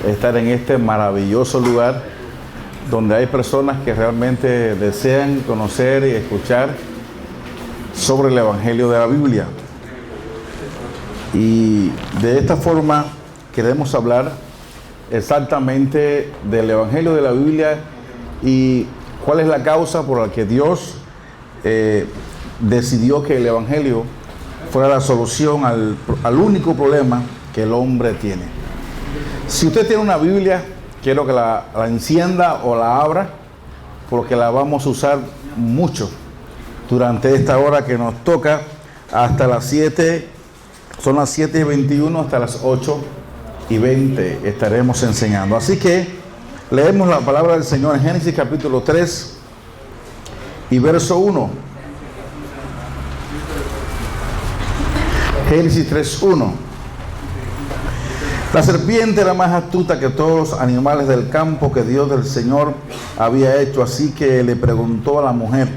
estar en este maravilloso lugar donde hay personas que realmente desean conocer y escuchar sobre el Evangelio de la Biblia. Y de esta forma queremos hablar exactamente del Evangelio de la Biblia y cuál es la causa por la que Dios decidió que el Evangelio fuera la solución al único problema que el hombre tiene. Si usted tiene una Biblia, quiero que la encienda o la abra, porque la vamos a usar mucho durante esta hora que nos toca hasta las 7, son las 7:21 hasta las 8:20 estaremos enseñando. Así que leemos la palabra del Señor en Génesis capítulo 3 y verso 1. Génesis 3:1. La serpiente era más astuta que todos los animales del campo que Dios del Señor había hecho, así que le preguntó a la mujer: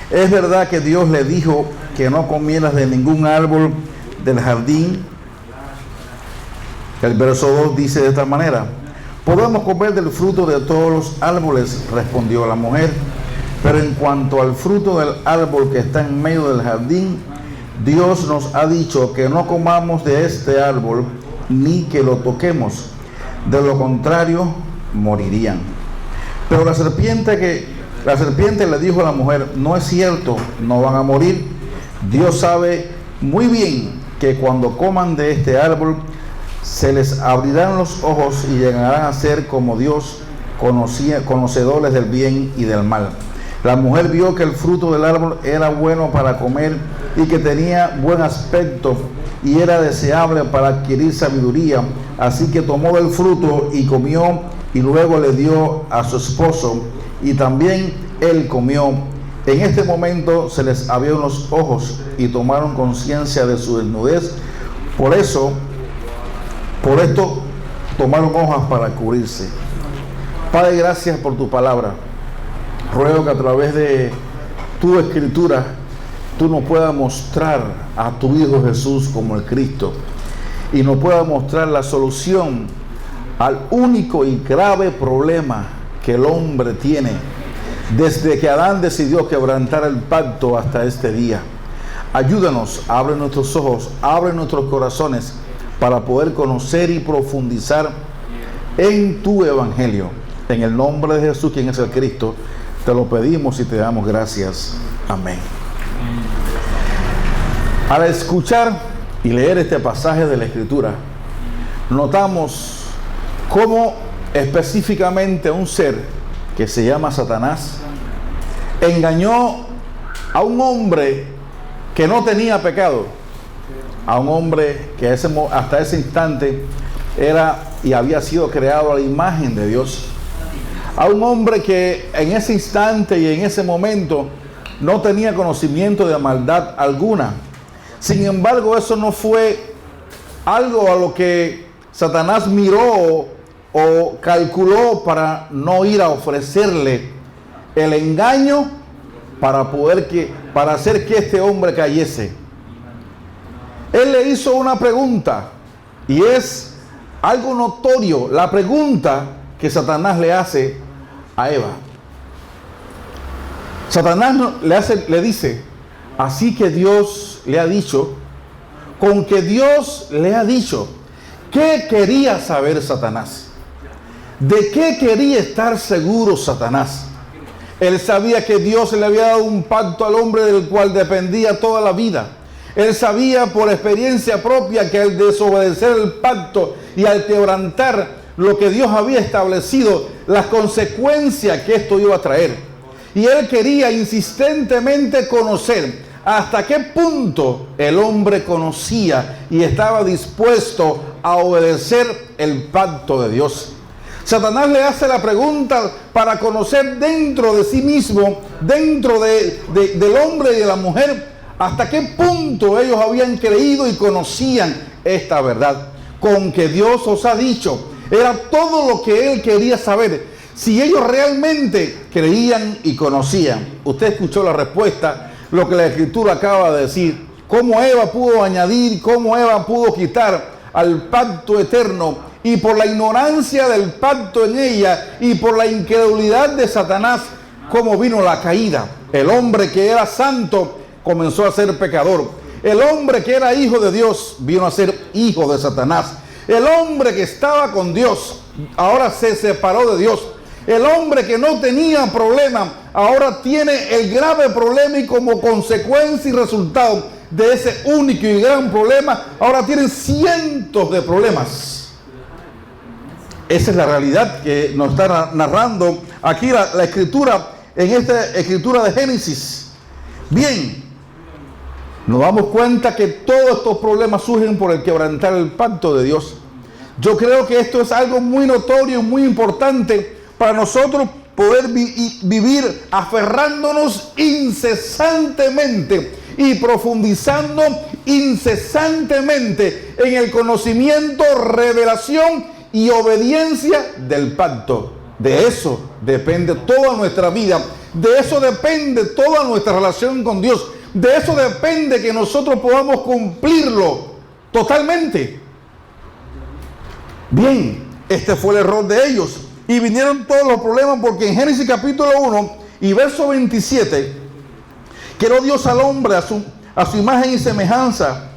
¿es verdad que Dios le dijo que no comieras de ningún árbol del jardín? El verso 2 dice de esta manera: podemos comer del fruto de todos los árboles, respondió la mujer, pero en cuanto al fruto del árbol que está en medio del jardín, Dios nos ha dicho que no comamos de este árbol ni que lo toquemos, de lo contrario morirían. Pero la serpiente le dijo a la mujer: no es cierto, no van a morir. Dios sabe muy bien que cuando coman de este árbol se les abrirán los ojos y llegarán a ser como Dios, conocedores del bien y del mal. La mujer vio que el fruto del árbol era bueno para comer y que tenía buen aspecto y era deseable para adquirir sabiduría, así que tomó del fruto y comió, y luego le dio a su esposo y también él comió. En este momento se les abrieron los ojos y tomaron conciencia de su desnudez, por esto tomaron hojas para cubrirse. Padre, gracias por tu palabra. Ruego que a través de tu escritura tú nos puedas mostrar a tu Hijo Jesús como el Cristo y nos puedas mostrar la solución al único y grave problema que el hombre tiene desde que Adán decidió quebrantar el pacto hasta este día. Ayúdanos, abre nuestros ojos, abre nuestros corazones para poder conocer y profundizar en tu Evangelio. En el nombre de Jesús, quien es el Cristo, te lo pedimos y te damos gracias. Amén. Al escuchar y leer este pasaje de la Escritura, notamos cómo específicamente un ser que se llama Satanás engañó a un hombre que no tenía pecado, a un hombre que hasta ese instante era y había sido creado a la imagen de Dios, a un hombre que en ese instante y en ese momento no tenía conocimiento de maldad alguna. Sin embargo, eso no fue algo a lo que Satanás miró o calculó para no ir a ofrecerle el engaño para hacer que este hombre cayese. Él le hizo una pregunta y es algo notorio, la pregunta que Satanás le hace a Eva. Satanás le dice: así que Dios le ha dicho, con que Dios le ha dicho. ¿Qué quería saber Satanás? ¿De qué quería estar seguro Satanás? Él sabía que Dios le había dado un pacto al hombre del cual dependía toda la vida. Él sabía por experiencia propia que al desobedecer el pacto y al quebrantar lo que Dios había establecido, las consecuencias que esto iba a traer. Y él quería insistentemente conocer hasta qué punto el hombre conocía y estaba dispuesto a obedecer el pacto de Dios. Satanás le hace la pregunta para conocer dentro de sí mismo, dentro del hombre y de la mujer, hasta qué punto ellos habían creído y conocían esta verdad. Con que Dios os ha dicho, era todo lo que él quería saber, si ellos realmente creían y conocían. Usted escuchó la respuesta, lo que la Escritura acaba de decir, cómo Eva pudo añadir, cómo Eva pudo quitar al pacto eterno y por la ignorancia del pacto en ella y por la incredulidad de Satanás, como vino la caída. El hombre que era santo comenzó a ser pecador. El hombre que era hijo de Dios vino a ser hijo de Satanás. El hombre que estaba con Dios ahora se separó de Dios. El hombre que no tenía problema ahora tiene el grave problema, y como consecuencia y resultado de ese único y gran problema, ahora tienen cientos de problemas. Esa es la realidad que nos está narrando aquí la escritura, en esta escritura de Génesis. Bien, nos damos cuenta que todos estos problemas surgen por el quebrantar el pacto de Dios. Yo creo que esto es algo muy notorio y muy importante para nosotros poder vivir aferrándonos incesantemente y profundizando incesantemente en el conocimiento, revelación y obediencia del pacto. De eso depende toda nuestra vida. De eso depende toda nuestra relación con Dios. De eso depende que nosotros podamos cumplirlo totalmente. Bien, este fue el error de ellos. Y vinieron todos los problemas, porque en Génesis capítulo 1 y verso 27, creó Dios al hombre a su imagen y semejanza,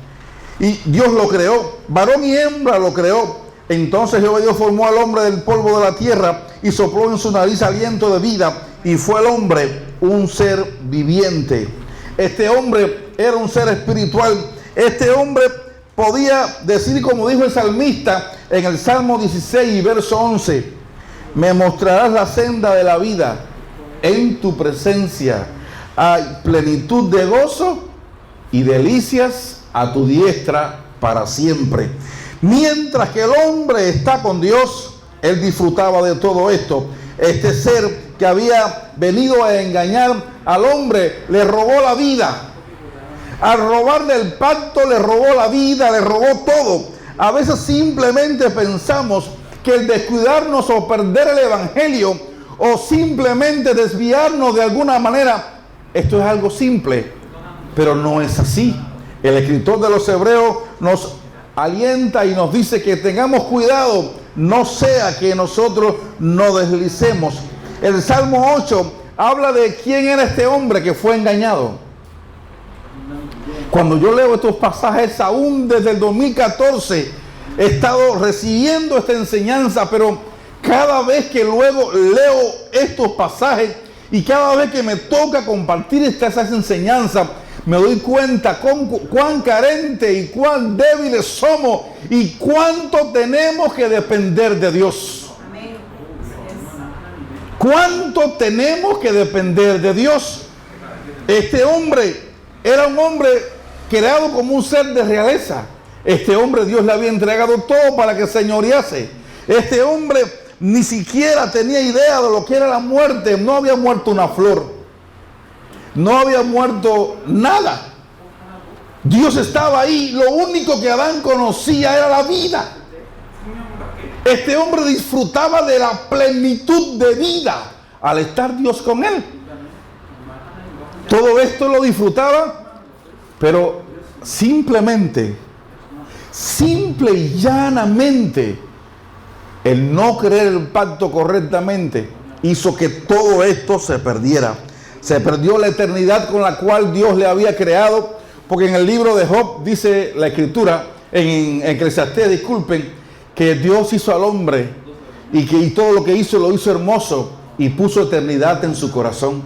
y Dios lo creó, varón y hembra lo creó. Entonces Jehová Dios formó al hombre del polvo de la tierra y sopló en su nariz aliento de vida, y fue el hombre un ser viviente. Este hombre era un ser espiritual. Este hombre podía decir, como dijo el salmista en el Salmo 16 y verso 11, me mostrarás la senda de la vida, en tu presencia hay plenitud de gozo y delicias a tu diestra para siempre. Mientras que el hombre está con Dios, él disfrutaba de todo esto. Este ser que había venido a engañar al hombre le robó la vida. Al robarle el pacto le robó la vida, le robó todo. A veces simplemente pensamos que el descuidarnos o perder el evangelio o simplemente desviarnos de alguna manera, esto es algo simple, pero no es así. El escritor de los Hebreos nos alienta y nos dice que tengamos cuidado, no sea que nosotros nos deslicemos. El Salmo 8 habla de quién era este hombre que fue engañado. Cuando yo leo estos pasajes, aún desde el 2014 he estado recibiendo esta enseñanza, pero cada vez que luego leo estos pasajes y cada vez que me toca compartir esas enseñanzas, me doy cuenta cuán carente y cuán débiles somos y cuánto tenemos que depender de Dios. ¿Cuánto tenemos que depender de Dios? Este hombre era un hombre creado como un ser de realeza. Este hombre Dios le había entregado todo para que señorease. Este hombre ni siquiera tenía idea de lo que era la muerte. No había muerto una flor. No había muerto nada. Dios estaba ahí. Lo único que Adán conocía era la vida. Este hombre disfrutaba de la plenitud de vida al estar Dios con él. Todo esto lo disfrutaba, pero simple y llanamente, el no creer el pacto correctamente hizo que todo esto se perdiera. Se perdió la eternidad con la cual Dios le había creado, porque en el libro de Job dice la escritura, en Eclesiastés, disculpen, que Dios hizo al hombre y todo lo que hizo lo hizo hermoso y puso eternidad en su corazón.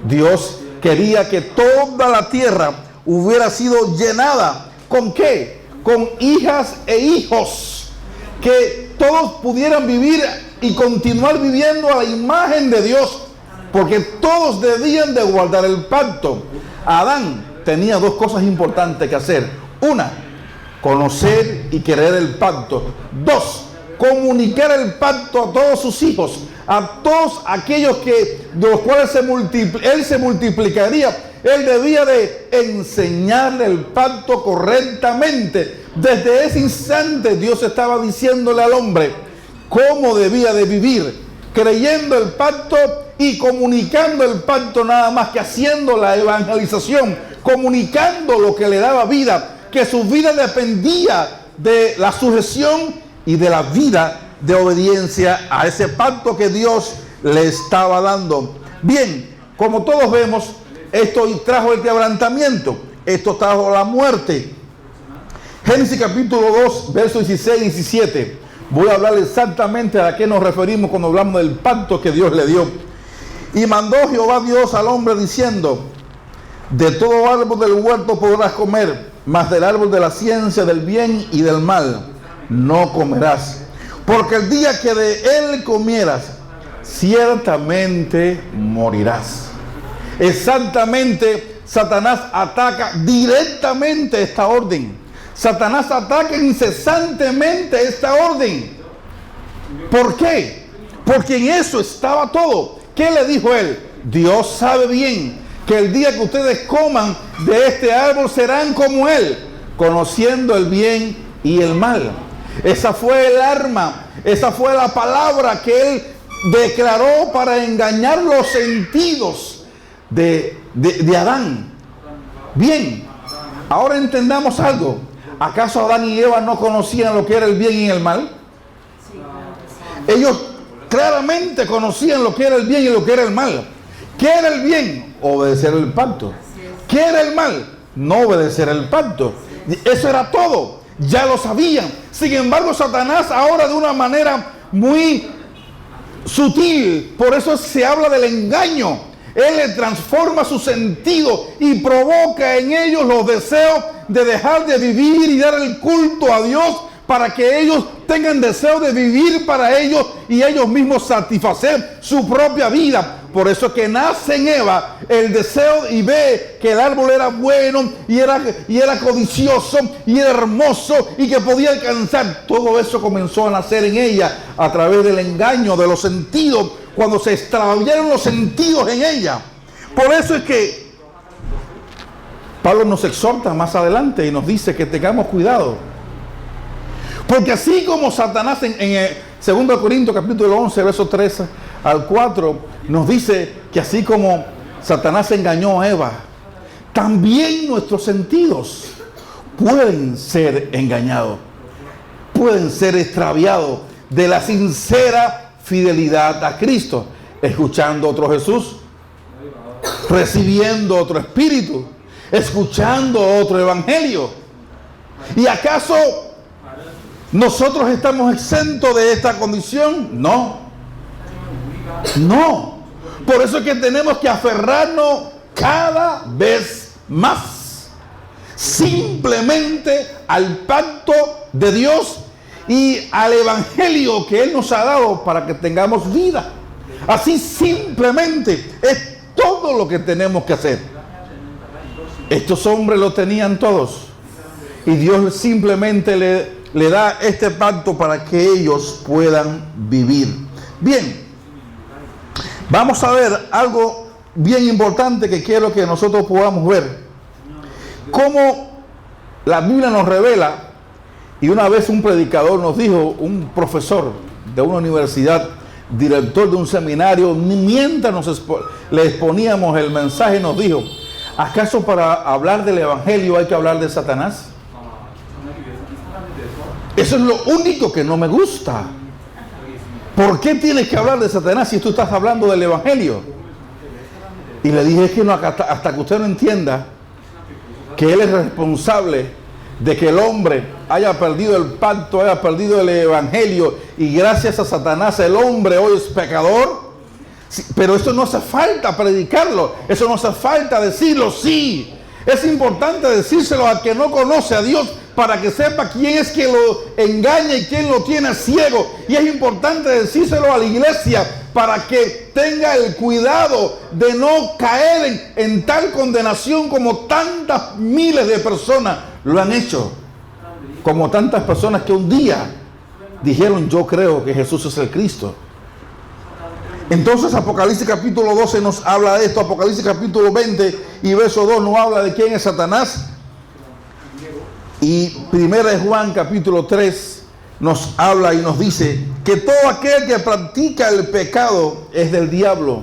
Dios quería que toda la tierra hubiera sido llenada. ¿Con qué? Con hijas e hijos, que todos pudieran vivir y continuar viviendo a la imagen de Dios, porque todos debían de guardar el pacto. Adán tenía dos cosas importantes que hacer. Una, conocer y querer el pacto. Dos, comunicar el pacto a todos sus hijos, a todos aquellos de los cuales él se multiplicaría. Él debía de enseñarle el pacto correctamente. Desde ese instante Dios estaba diciéndole al hombre cómo debía de vivir, creyendo el pacto y comunicando el pacto, nada más que haciendo la evangelización, comunicando lo que le daba vida, que su vida dependía de la sujeción y de la vida de obediencia a ese pacto que Dios le estaba dando. Bien, como todos vemos, esto trajo el quebrantamiento, esto trajo la muerte. Génesis capítulo 2, versos 16 y 17. Voy a hablar exactamente a qué nos referimos cuando hablamos del pacto que Dios le dio. Y mandó Jehová Dios al hombre diciendo: de todo árbol del huerto podrás comer, mas del árbol de la ciencia del bien y del mal no comerás, porque el día que de él comieras, ciertamente morirás. Exactamente, Satanás ataca directamente esta orden. Satanás ataca incesantemente esta orden. ¿Por qué? Porque en eso estaba todo. ¿Qué le dijo él? Dios sabe bien que el día que ustedes coman de este árbol serán como él, conociendo el bien y el mal. Esa fue el arma, esa fue la palabra que él declaró para engañar los sentidos de Adán. Bien, ahora entendamos algo. ¿Acaso Adán y Eva no conocían lo que era el bien y el mal? Ellos claramente conocían lo que era el bien y lo que era el mal. ¿Qué era el bien? Obedecer el pacto. ¿Qué era el mal? No obedecer el pacto. Eso era todo. Ya lo sabían. Sin embargo, Satanás ahora de una manera muy sutil, por eso se habla del engaño. Él le transforma su sentido y provoca en ellos los deseos de dejar de vivir y dar el culto a Dios, para que ellos tengan deseo de vivir para ellos y ellos mismos satisfacer su propia vida. Por eso es que nace en Eva el deseo y ve que el árbol era bueno y era codicioso y era hermoso y que podía alcanzar. Todo eso comenzó a nacer en ella a través del engaño de los sentidos, cuando se extraviaron los sentidos en ella. Por eso es que Pablo nos exhorta más adelante y nos dice que tengamos cuidado. Porque así como Satanás en 2 Corintios capítulo 11, versos 3 al 4, nos dice que así como Satanás engañó a Eva, también nuestros sentidos pueden ser engañados, pueden ser extraviados de la sincera fidelidad a Cristo, escuchando otro Jesús, recibiendo otro espíritu, escuchando otro evangelio. ¿Y acaso nosotros estamos exentos de esta condición? No. No. Por eso es que tenemos que aferrarnos cada vez más simplemente al pacto de Dios y al evangelio que Él nos ha dado para que tengamos vida. Así simplemente es todo lo que tenemos que hacer. Estos hombres lo tenían todos y Dios simplemente le da este pacto para que ellos puedan vivir. Bien, vamos a ver algo bien importante que quiero que nosotros podamos ver. Cómo la Biblia nos revela, y una vez un predicador nos dijo, un profesor de una universidad, director de un seminario, mientras le exponíamos el mensaje, nos dijo: ¿acaso para hablar del evangelio hay que hablar de Satanás? Eso es lo único que no me gusta. ¿Por qué tienes que hablar de Satanás si tú estás hablando del evangelio? Y le dije: es que no, hasta que usted no entienda que Él es responsable de que el hombre haya perdido el pacto, haya perdido el evangelio, y gracias a Satanás el hombre hoy es pecador. Sí, pero eso no hace falta predicarlo, eso no hace falta decirlo. Sí, es importante decírselo al que no conoce a Dios, para que sepa quién es quien lo engaña y quién lo tiene ciego. Y es importante decírselo a la iglesia para que tenga el cuidado de no caer en tal condenación como tantas miles de personas lo han hecho. Como tantas personas que un día dijeron: yo creo que Jesús es el Cristo. Entonces Apocalipsis capítulo 12 nos habla de esto. Apocalipsis capítulo 20 y verso 2 nos habla de quién es Satanás. Y 1 Juan capítulo 3 nos habla y nos dice que todo aquel que practica el pecado es del diablo,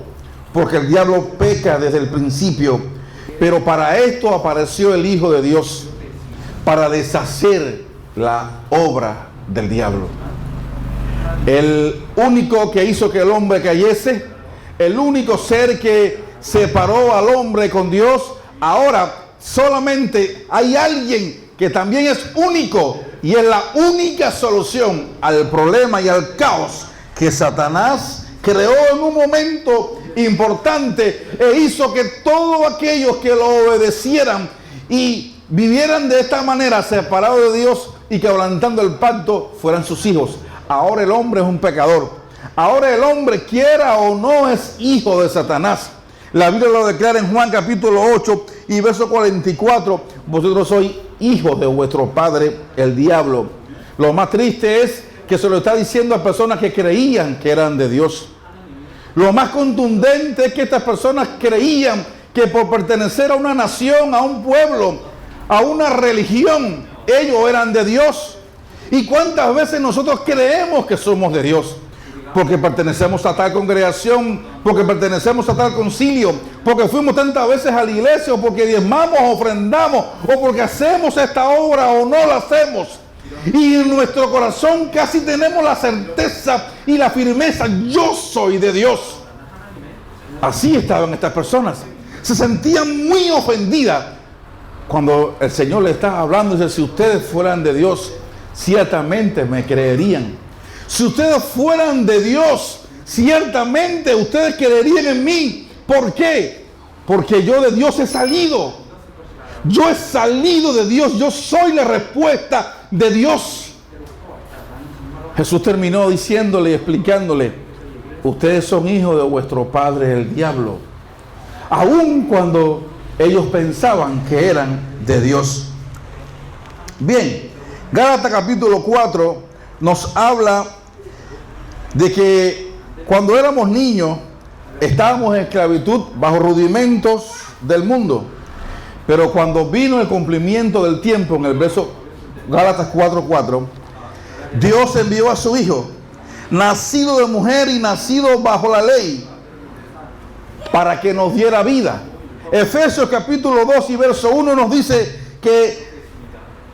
porque el diablo peca desde el principio. Pero para esto apareció el Hijo de Dios, para deshacer la obra del diablo. El único que hizo que el hombre cayese, el único ser que separó al hombre con Dios. Ahora solamente hay alguien que también es único y es la única solución al problema y al caos que Satanás creó en un momento importante e hizo que todos aquellos que lo obedecieran y vivieran de esta manera, separados de Dios y quebrantando el pacto, fueran sus hijos. Ahora el hombre es un pecador. Ahora el hombre, quiera o no, es hijo de Satanás. La Biblia lo declara en Juan capítulo 8 y verso 44. Vosotros sois hijos de vuestro padre, el diablo. Lo más triste es que se lo está diciendo a personas que creían que eran de Dios. Lo más contundente es que estas personas creían que por pertenecer a una nación, a un pueblo, a una religión, ellos eran de Dios. ¿Y cuántas veces nosotros creemos que somos de Dios? Porque pertenecemos a tal congregación, porque pertenecemos a tal concilio, porque fuimos tantas veces a la iglesia, o porque diezmamos, ofrendamos, o porque hacemos esta obra o no la hacemos. Y en nuestro corazón casi tenemos la certeza y la firmeza: yo soy de Dios. Así estaban estas personas. Se sentían muy ofendidas cuando el Señor le estaba hablando. Dice: si ustedes fueran de Dios, ciertamente me creerían. Si ustedes fueran de Dios, ciertamente ustedes creerían en mí. ¿Por qué? Porque yo de Dios he salido. Yo he salido de Dios. Yo soy la respuesta de Dios. Jesús terminó diciéndole y explicándole: ustedes son hijos de vuestro padre el diablo. Aun cuando ellos pensaban que eran de Dios. Bien, Gálatas capítulo 4 nos habla de que cuando éramos niños estábamos en esclavitud bajo rudimentos del mundo. Pero cuando vino el cumplimiento del tiempo, en el verso Gálatas 4:4, Dios envió a su Hijo, nacido de mujer y nacido bajo la ley, para que nos diera vida. Efesios capítulo 2 y verso 1 nos dice que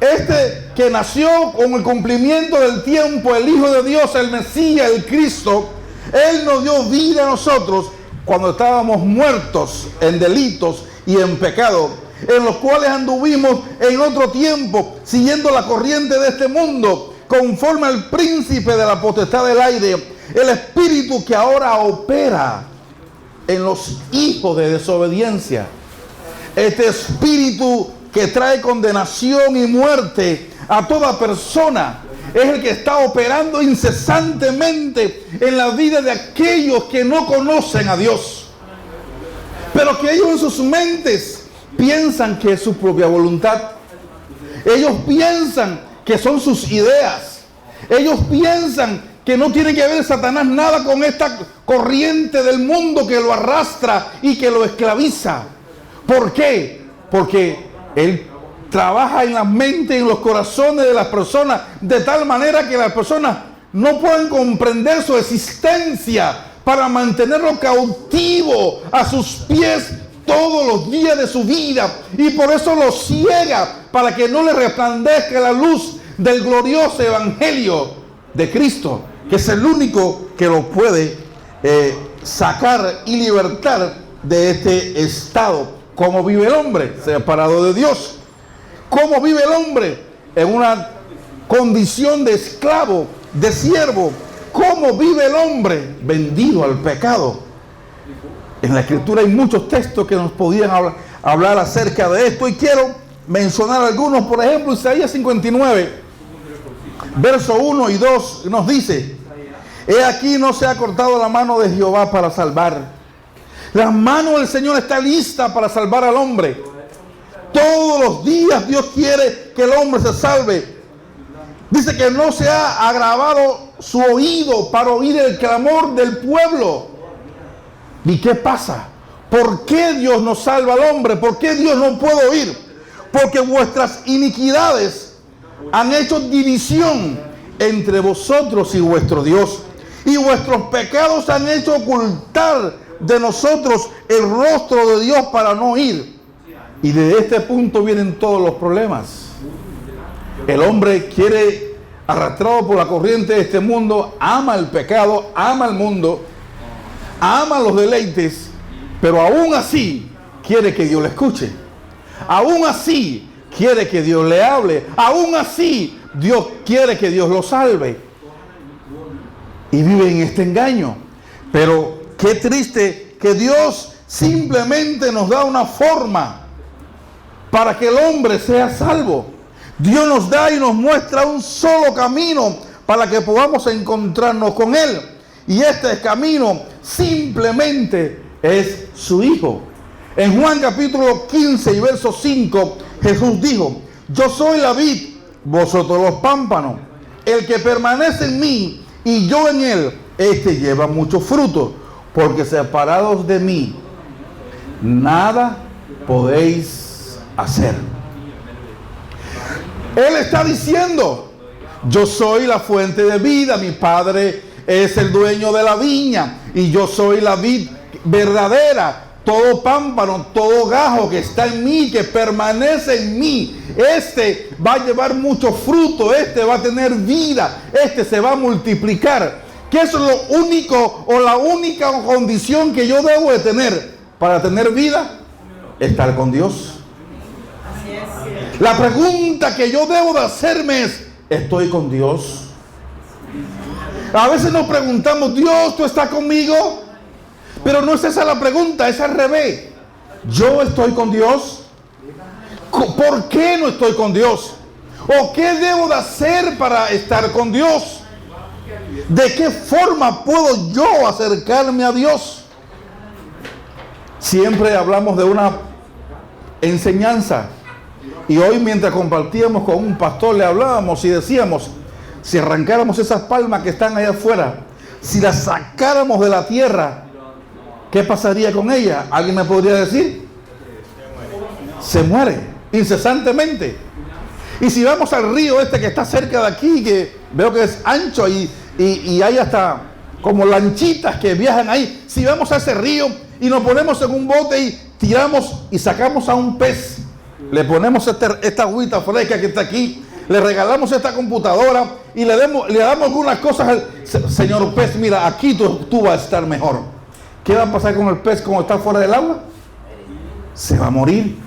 este que nació con el cumplimiento del tiempo, el Hijo de Dios, el Mesías, el Cristo, Él nos dio vida a nosotros cuando estábamos muertos en delitos y en pecado, en los cuales anduvimos en otro tiempo, siguiendo la corriente de este mundo, conforme al príncipe de la potestad del aire, el espíritu que ahora opera en los hijos de desobediencia. Este espíritu que trae condenación y muerte a toda persona es el que está operando incesantemente en la vida de aquellos que no conocen a Dios, pero que ellos en sus mentes piensan que es su propia voluntad. Ellos piensan que son sus ideas. Ellos piensan que no tiene que ver Satanás nada con esta corriente del mundo que lo arrastra y que lo esclaviza. ¿Por qué? Porque él trabaja en la mente y en los corazones de las personas de tal manera que las personas no pueden comprender su existencia, para mantenerlo cautivo a sus pies todos los días de su vida, y por eso lo ciega para que no le resplandezca la luz del glorioso evangelio de Cristo, que es el único que lo puede sacar y libertar de este estado. ¿Cómo vive el hombre? Separado de Dios. ¿Cómo vive el hombre? En una condición de esclavo, de siervo. ¿Cómo vive el hombre? Vendido al pecado. En la Escritura hay muchos textos que nos podían hablar acerca de esto, y quiero mencionar algunos. Por ejemplo, Isaías 59, verso 1 y 2 nos dice: he aquí, no se ha cortado la mano de Jehová para salvar. La mano del Señor está lista para salvar al hombre. Todos los días Dios quiere que el hombre se salve. Dice que no se ha agravado su oído para oír el clamor del pueblo. ¿Y qué pasa? ¿Por qué Dios no salva al hombre? ¿Por qué Dios no puede oír? Porque vuestras iniquidades han hecho división entre vosotros y vuestro Dios, y vuestros pecados han hecho ocultar de nosotros el rostro de Dios para no oír. Y de este punto vienen todos los problemas. El hombre quiere arrastrado por la corriente de este mundo, ama el pecado, ama el mundo, ama los deleites, pero aún así quiere que Dios le escuche. Aún así quiere que Dios le hable. Aún así Dios quiere que Dios lo salve. Y vive en este engaño. Pero qué triste que Dios simplemente nos da una forma para que el hombre sea salvo. Dios nos da y nos muestra un solo camino para que podamos encontrarnos con Él. Y este camino simplemente es su Hijo. En Juan capítulo 15 y verso 5, Jesús dijo: yo soy la vid, vosotros los pámpanos. El que permanece en mí y yo en él, este lleva mucho fruto, porque separados de mí, nada podéis hacer. Él está diciendo: yo soy la fuente de vida, mi Padre es el dueño de la viña, y yo soy la vid verdadera. Todo pámpano, todo gajo que está en mí, que permanece en mí, este va a llevar mucho fruto, este va a tener vida, este se va a multiplicar. Que eso es lo único o la única condición que yo debo de tener para tener vida: estar con Dios. La pregunta que yo debo de hacerme es: ¿estoy con Dios? A veces nos preguntamos: Dios, ¿tú estás conmigo? Pero no es esa la pregunta, es al revés. ¿Yo estoy con Dios? ¿Por qué no estoy con Dios? ¿O qué debo de hacer para estar con Dios? ¿De qué forma puedo yo acercarme a Dios? Siempre hablamos de una enseñanza. Y hoy, mientras compartíamos con un pastor, le hablábamos y decíamos: si arrancáramos esas palmas que están allá afuera, si las sacáramos de la tierra, ¿qué pasaría con ella? ¿Alguien me podría decir? Se muere incesantemente. Y si vamos al río este que está cerca de aquí, que veo que es ancho y hay hasta como lanchitas que viajan ahí. Si vamos a ese río y nos ponemos en un bote y tiramos y sacamos a un pez, le ponemos esta agüita fresca que está aquí, le regalamos esta computadora y le damos algunas cosas al señor pez: mira, aquí tú vas a estar mejor. ¿Qué va a pasar con el pez cuando está fuera del agua? Se va a morir.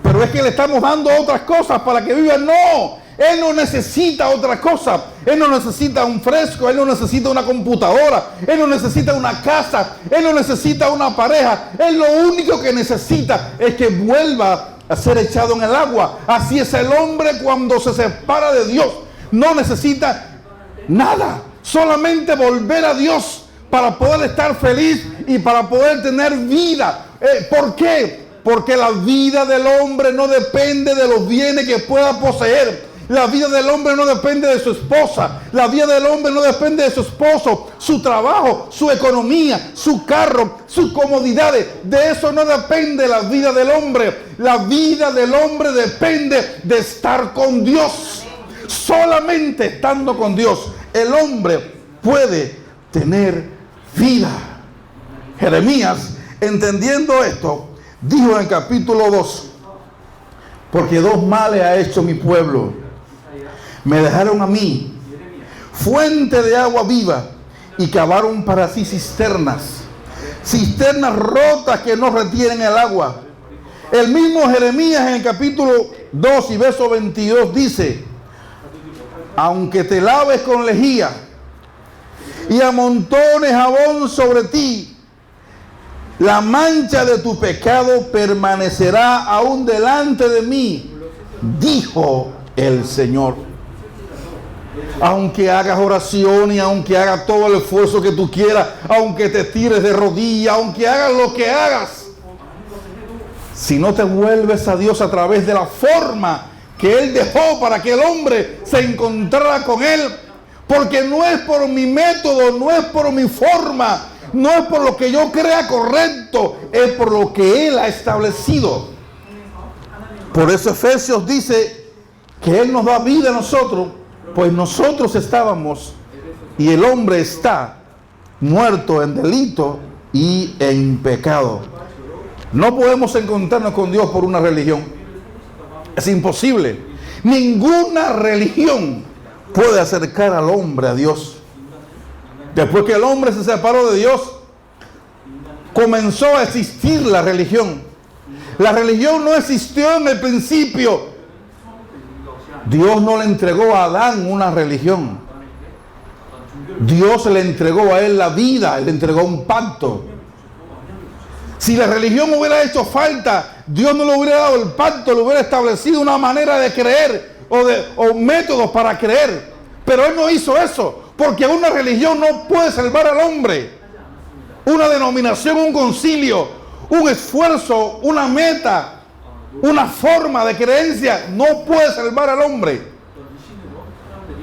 Pero es que le estamos dando otras cosas para que viva. No, él no necesita otra cosa. Él no necesita un fresco, él no necesita una computadora, él no necesita una casa, él no necesita una pareja. Él lo único que necesita es que vuelva a ser echado en el agua. Así es el hombre cuando se separa de Dios. No necesita nada, solamente volver a Dios para poder estar feliz y para poder tener vida. ¿Por qué? Porque la vida del hombre no depende de los bienes que pueda poseer. La vida del hombre no depende de su esposa. La vida del hombre no depende de su esposo, su trabajo, su economía, su carro, sus comodidades. De eso no depende la vida del hombre. La vida del hombre depende de estar con Dios. Solamente estando con Dios, el hombre puede tener vida. Jeremías, entendiendo esto, dijo en el capítulo 2: porque dos males ha hecho mi pueblo. Me dejaron a mí fuente de agua viva y cavaron para sí cisternas rotas que no retienen el agua. El mismo Jeremías en el capítulo 2 y verso 22 dice: aunque te laves con lejía y amontones jabón sobre ti, la mancha de tu pecado permanecerá aún delante de mí, dijo el Señor. Aunque hagas oración y aunque hagas todo el esfuerzo que tú quieras, aunque te tires de rodillas, aunque hagas lo que hagas, si no te vuelves a Dios a través de la forma que Él dejó para que el hombre se encontrara con Él, porque no es por mi método, no es por mi forma, no es por lo que yo crea correcto, es por lo que Él ha establecido. Por eso Efesios dice que Él nos da vida a nosotros, pues nosotros estábamos y el hombre está muerto en delito y en pecado. No podemos encontrarnos con Dios por una religión. Es imposible. Ninguna religión puede acercar al hombre a Dios. Después que el hombre se separó de Dios, comenzó a existir la religión. La religión no existió en el principio. Dios no le entregó a Adán una religión. Dios le entregó a él la vida, le entregó un pacto. Si la religión hubiera hecho falta, Dios no le hubiera dado el pacto, le hubiera establecido una manera de creer o métodos para creer. Pero Él no hizo eso, porque una religión no puede salvar al hombre. Una denominación, un concilio, un esfuerzo, una meta, una forma de creencia no puede salvar al hombre.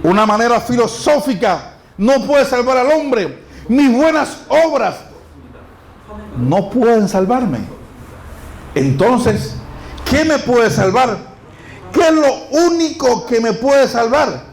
Una manera filosófica no puede salvar al hombre. Mis buenas obras no pueden salvarme. Entonces, ¿qué me puede salvar? ¿Qué es lo único que me puede salvar?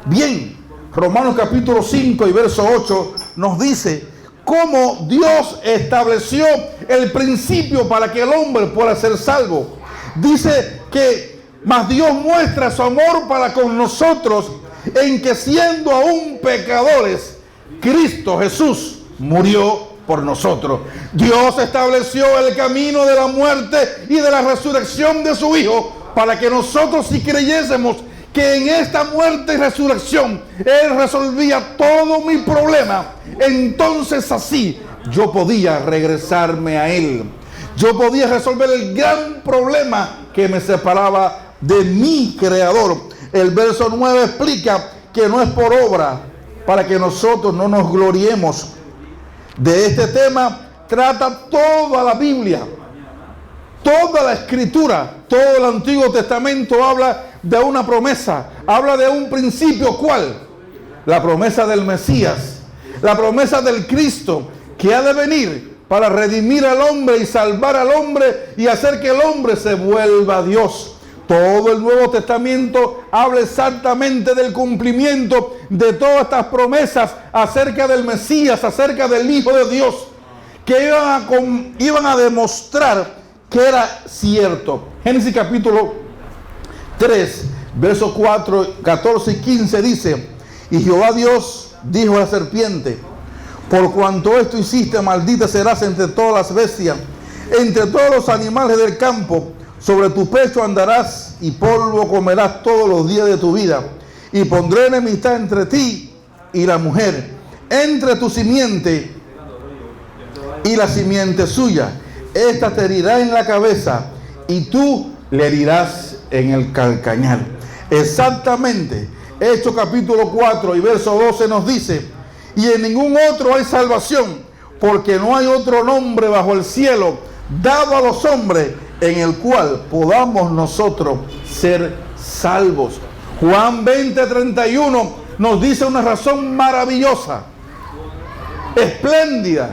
Bien, Romanos capítulo 5 y verso 8 nos dice cómo Dios estableció el principio para que el hombre pueda ser salvo. Dice que mas Dios muestra su amor para con nosotros en que siendo aún pecadores, Cristo Jesús murió por nosotros. Dios estableció el camino de la muerte y de la resurrección de su Hijo para que nosotros, si creyésemos que en esta muerte y resurrección Él resolvía todo mi problema, entonces así yo podía regresarme a Él. Yo podía resolver el gran problema que me separaba de mi Creador. El verso 9 explica que no es por obra, para que nosotros no nos gloriemos. De este tema trata toda la Biblia, toda la Escritura, todo el Antiguo Testamento habla de una promesa, habla de un principio. ¿Cuál? La promesa del Mesías, la promesa del Cristo, que ha de venir para redimir al hombre y salvar al hombre y hacer que el hombre se vuelva a Dios. Todo el Nuevo Testamento habla exactamente del cumplimiento de todas estas promesas acerca del Mesías, acerca del Hijo de Dios, que iban a demostrar que era cierto. Génesis capítulo 3, versos 4, 14 y 15 dice: y Jehová Dios dijo a la serpiente: por cuanto esto hiciste, maldita serás entre todas las bestias, entre todos los animales del campo. Sobre tu pecho andarás y polvo comerás todos los días de tu vida. Y pondré enemistad entre ti y la mujer, entre tu simiente y la simiente suya. Esta te herirá en la cabeza y tú le herirás en el calcañar. Exactamente. Hechos capítulo 4 y verso 12 nos dice: y en ningún otro hay salvación, porque no hay otro nombre bajo el cielo dado a los hombres en el cual podamos nosotros ser salvos. Juan 20:31 nos dice una razón maravillosa, espléndida.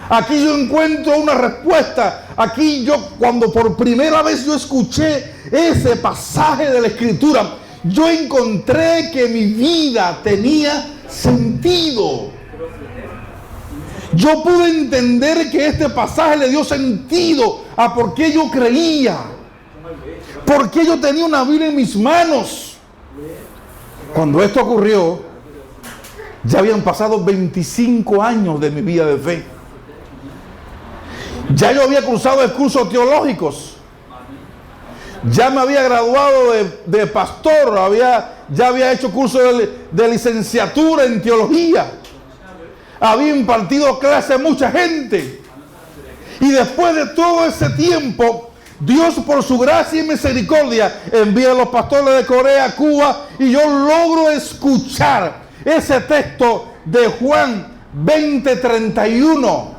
Aquí yo encuentro una respuesta. Aquí yo, cuando por primera vez yo escuché ese pasaje de la Escritura, yo encontré que mi vida tenía sentido. Yo pude entender que este pasaje le dio sentido a por qué yo creía, por qué yo tenía una Biblia en mis manos. Cuando esto ocurrió, ya habían pasado 25 años de mi vida de fe. Ya yo había cursado cursos teológicos. Ya me había graduado de pastor. Ya había hecho curso de licenciatura en teología. Había impartido clase a mucha gente. Y después de todo ese tiempo, Dios, por su gracia y misericordia, envía a los pastores de Corea, Cuba, y yo logro escuchar ese texto de Juan 20:31.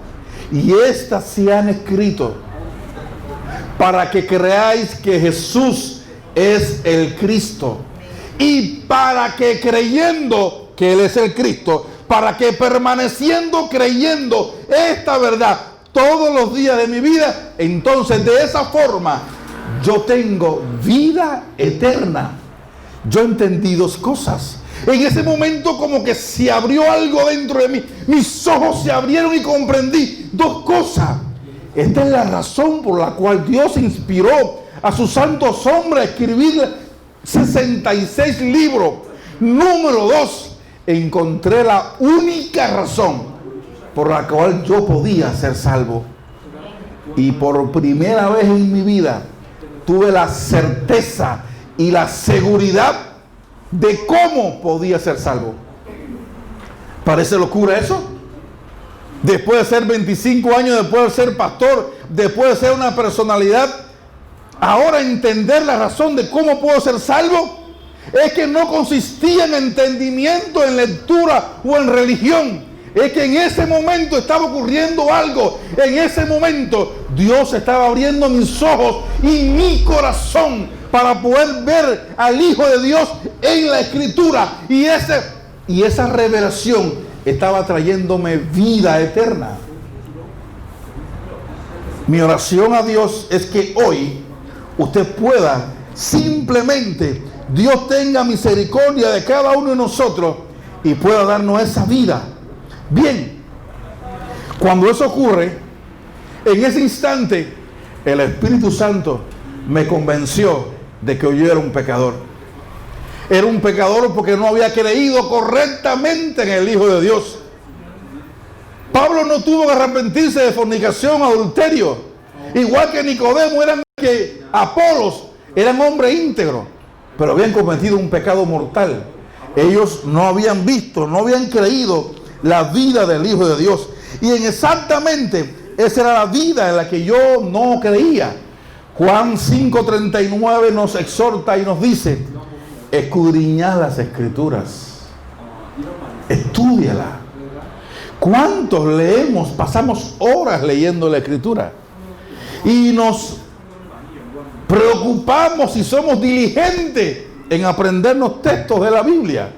Y estas se han escrito para que creáis que Jesús es el Cristo, y para que creyendo que Él es el Cristo, para que permaneciendo creyendo esta verdad todos los días de mi vida, entonces de esa forma yo tengo vida eterna. Yo entendí dos cosas. En ese momento como que se abrió algo dentro de mí. Mis ojos se abrieron y comprendí dos cosas. Esta es la razón por la cual Dios inspiró a sus santos hombres a escribir 66 libros. Número 2, encontré la única razón por la cual yo podía ser salvo. Y por primera vez en mi vida tuve la certeza y la seguridad de cómo podía ser salvo. ¿Parece locura eso? Después de ser 25 años, después de ser pastor, después de ser una personalidad, ahora entender la razón de cómo puedo ser salvo, es que no consistía en entendimiento, en lectura o en religión. Es que en ese momento estaba ocurriendo algo. En ese momento Dios estaba abriendo mis ojos y mi corazón para poder ver al Hijo de Dios en la Escritura. Y esa revelación estaba trayéndome vida eterna. Mi oración a Dios es que hoy usted pueda simplemente, Dios tenga misericordia de cada uno de nosotros y pueda darnos esa vida. Bien, cuando eso ocurre, en ese instante el Espíritu Santo me convenció de que yo era un pecador. Era un pecador porque no había creído correctamente en el Hijo de Dios. Pablo no tuvo que arrepentirse de fornicación, adulterio. Igual que Nicodemo, que Apolos, eran hombres íntegros, pero habían cometido un pecado mortal. Ellos no habían visto, no habían creído la vida del Hijo de Dios. Y exactamente esa era la vida en la que yo no creía. Juan 5:39 nos exhorta y nos dice: escudriñad las Escrituras, estúdiala. ¿Cuántos leemos? Pasamos horas leyendo la Escritura y nos preocupamos y somos diligentes en aprendernos textos de la Biblia.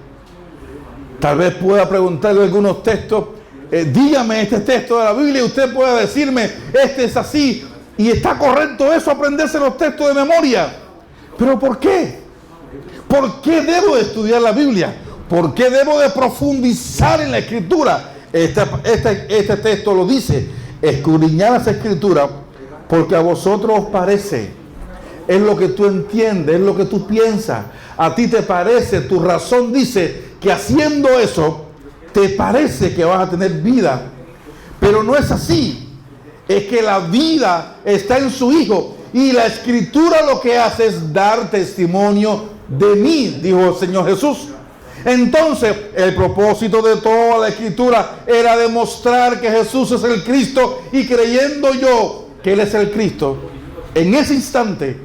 Tal vez pueda preguntarle algunos textos, dígame este texto de la Biblia, y usted pueda decirme, este es así, y está correcto eso, aprenderse los textos de memoria. ¿Pero por qué? ¿Por qué debo de estudiar la Biblia? ¿Por qué debo de profundizar en la Escritura? Este texto lo dice: escudriñad las Escrituras, porque a vosotros os parece, es lo que tú entiendes, es lo que tú piensas, a ti te parece, tu razón dice que haciendo eso te parece que vas a tener vida, pero no es así. Es que la vida está en su Hijo, y la Escritura lo que hace es dar testimonio de mí, dijo el Señor Jesús. Entonces, el propósito de toda la Escritura era demostrar que Jesús es el Cristo, y creyendo yo que Él es el Cristo, en ese instante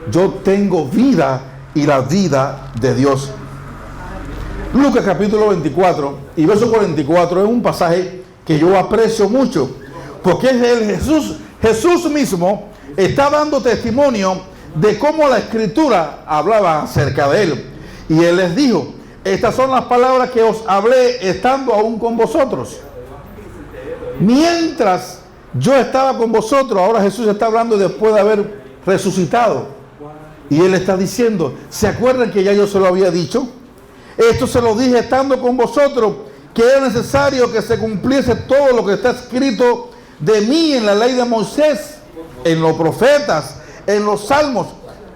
yo tengo vida y la vida de Dios. Lucas capítulo 24 y verso 44 es un pasaje que yo aprecio mucho, porque es Jesús mismo está dando testimonio de cómo la Escritura hablaba acerca de Él. Y Él les dijo: estas son las palabras que os hablé estando aún con vosotros. Mientras yo estaba con vosotros. Ahora Jesús está hablando después de haber resucitado. Y Él está diciendo: ¿se acuerdan que ya yo se lo había dicho? Esto se lo dije estando con vosotros, que era necesario que se cumpliese todo lo que está escrito de mí en la ley de Moisés, en los profetas, en los salmos.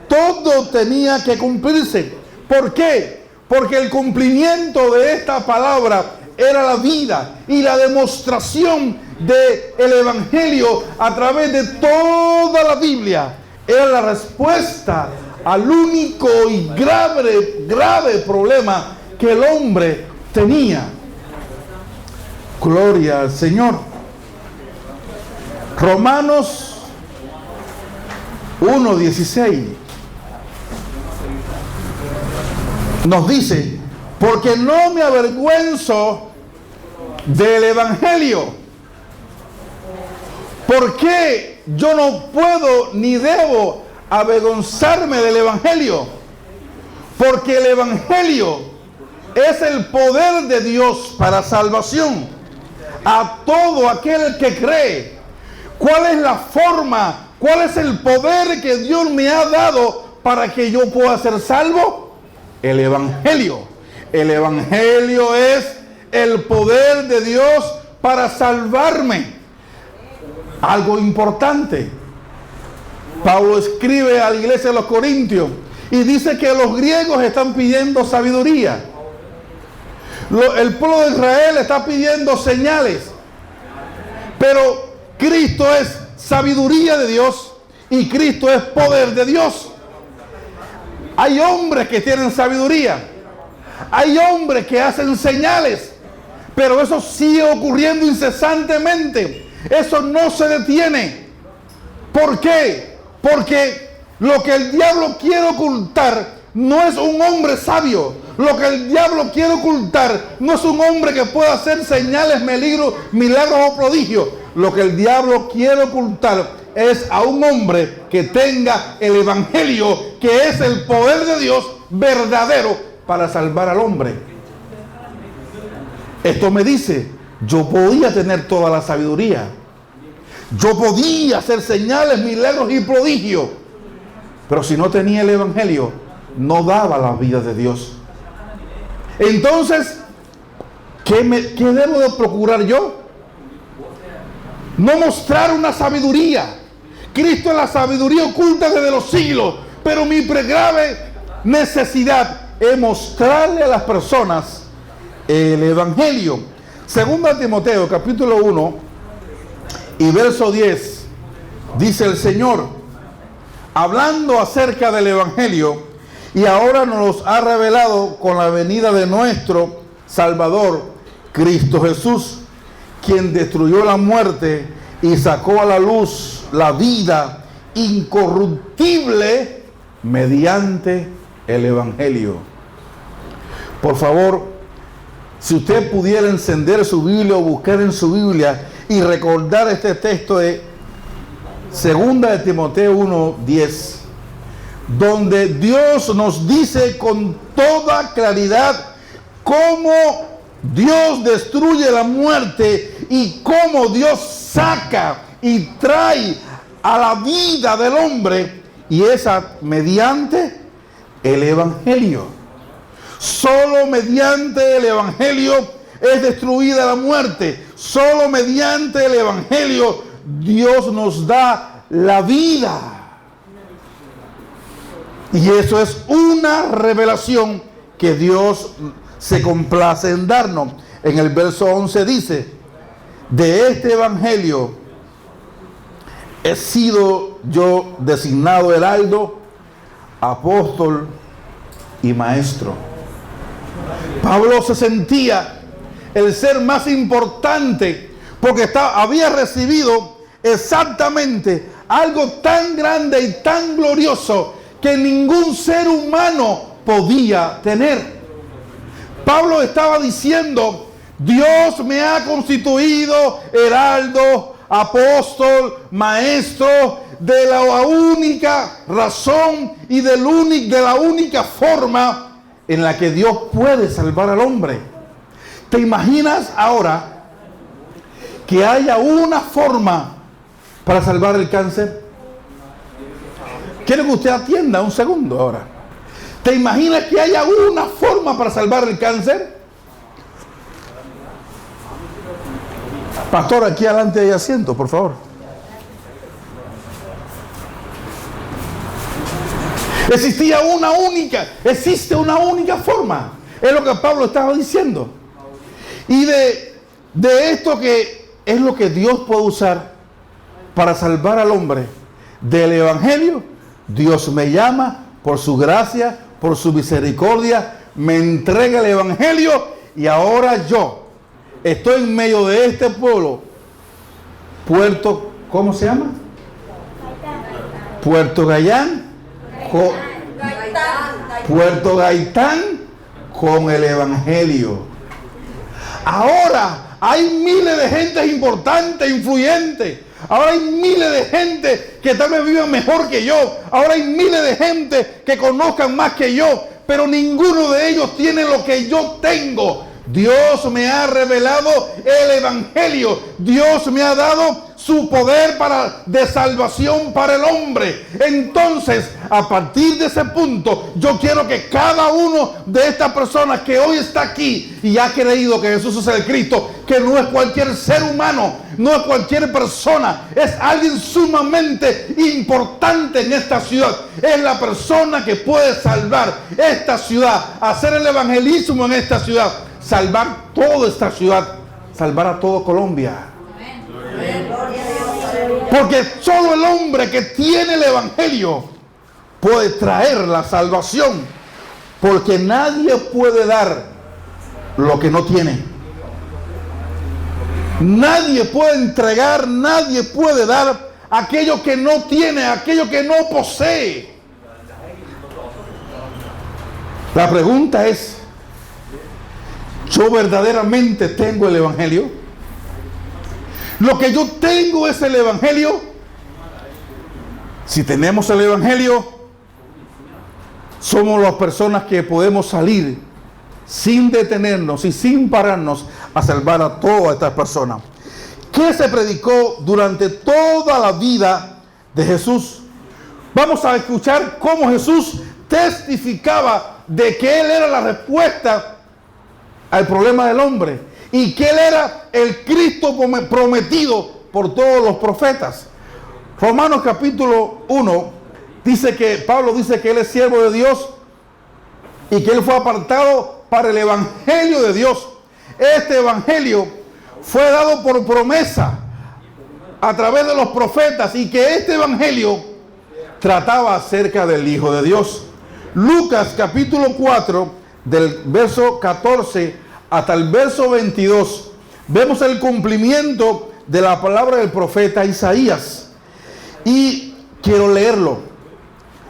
Todo tenía que cumplirse. ¿Por qué? Porque el cumplimiento de esta palabra era la vida y la demostración del Evangelio a través de toda la Biblia. Era la respuesta al único y grave problema que el hombre tenía. Gloria al Señor. Romanos 1:16 nos dice: porque no me avergüenzo del Evangelio. ¿Por qué yo no puedo ni debo avergonzarme del Evangelio? Porque el Evangelio es el poder de Dios para salvación a todo aquel que cree. ¿Cuál es la forma? ¿Cuál es el poder que Dios me ha dado para que yo pueda ser salvo? El Evangelio. El Evangelio es el poder de Dios para salvarme. Algo importante. Pablo escribe a la iglesia de los Corintios y dice que los griegos están pidiendo sabiduría. El pueblo de Israel está pidiendo señales. Pero Cristo es sabiduría de Dios y Cristo es poder de Dios. Hay hombres que tienen sabiduría. Hay hombres que hacen señales. Pero eso sigue ocurriendo incesantemente. Eso no se detiene. ¿Por qué? Porque lo que el diablo quiere ocultar no es un hombre sabio. Lo que el diablo quiere ocultar no es un hombre que pueda hacer señales, milagros o prodigios. Lo que el diablo quiere ocultar es a un hombre que tenga el evangelio, que es el poder de Dios verdadero para salvar al hombre. Esto me dice, yo podía tener toda la sabiduría. Yo podía hacer señales, milagros y prodigios. Pero si no tenía el evangelio, no daba la vida de Dios. Entonces, ¿qué debo de procurar yo? No mostrar una sabiduría. Cristo es la sabiduría oculta desde los siglos. Pero mi grave necesidad es mostrarle a las personas el evangelio. Segunda Timoteo, capítulo 1 y verso 10. Dice el Señor, hablando acerca del evangelio, y ahora nos los ha revelado con la venida de nuestro Salvador, Cristo Jesús, quien destruyó la muerte y sacó a la luz la vida incorruptible mediante el evangelio. Por favor, si usted pudiera encender su Biblia o buscar en su Biblia y recordar este texto de 2 de Timoteo 1:10, donde Dios nos dice con toda claridad cómo Dios destruye la muerte y cómo Dios saca y trae a la vida del hombre, y esa mediante el evangelio. Solo mediante el evangelio es destruida la muerte. Solo mediante el evangelio Dios nos da la vida. Y eso es una revelación que Dios se complace en darnos. En el verso 11 dice, de este evangelio he sido yo designado heraldo, apóstol y maestro. Pablo se sentía el ser más importante porque había recibido exactamente algo tan grande y tan glorioso que ningún ser humano podía tener. Pablo estaba diciendo, Dios me ha constituido heraldo, apóstol, maestro, de la única razón y de la única forma en la que Dios puede salvar al hombre. ¿Te imaginas ahora que haya una forma para salvar el cáncer? Quiero que usted atienda un segundo ahora. ¿Te imaginas que haya una forma para salvar el cáncer? Pastor, aquí adelante hay asiento, por favor. Existe una única forma. Es lo que Pablo estaba diciendo. Y de esto que es lo que Dios puede usar para salvar al hombre del evangelio, Dios me llama por su gracia, por su misericordia, me entrega el evangelio y ahora yo estoy en medio de este pueblo, ¿cómo se llama? Puerto Gaitán, Puerto Gaitán, con el evangelio. Ahora hay miles de gente importante, influyente. Ahora hay miles de gente que tal vez vivan mejor que yo. Ahora hay miles de gente que conozcan más que yo. Pero ninguno de ellos tiene lo que yo tengo. Dios me ha revelado el evangelio. Dios me ha dado su poder de salvación para el hombre. Entonces, a partir de ese punto, yo quiero que cada uno de estas personas que hoy está aquí y ha creído que Jesús es el Cristo, que no es cualquier ser humano, no es cualquier persona, es alguien sumamente importante en esta ciudad. Es la persona que puede salvar esta ciudad, hacer el evangelismo en esta ciudad, salvar toda esta ciudad, salvar a toda Colombia. Porque solo el hombre que tiene el evangelio puede traer la salvación. Porque nadie puede dar lo que no tiene. Nadie puede entregar, nadie puede dar aquello que no tiene, aquello que no posee. La pregunta es, ¿yo verdaderamente tengo el evangelio? Lo que yo tengo es el evangelio. Si tenemos el evangelio, somos las personas que podemos salir sin detenernos y sin pararnos a salvar a todas estas personas. ¿Qué se predicó durante toda la vida de Jesús? Vamos a escuchar cómo Jesús testificaba de que Él era la respuesta al problema del hombre y que Él era el Cristo prometido por todos los profetas. Romanos capítulo 1 dice que Pablo dice que Él es siervo de Dios y que Él fue apartado para el evangelio de Dios. Este evangelio fue dado por promesa a través de los profetas y que este evangelio trataba acerca del Hijo de Dios. Lucas capítulo 4 del verso 14 hasta el verso 22 vemos el cumplimiento de la palabra del profeta Isaías y quiero leerlo.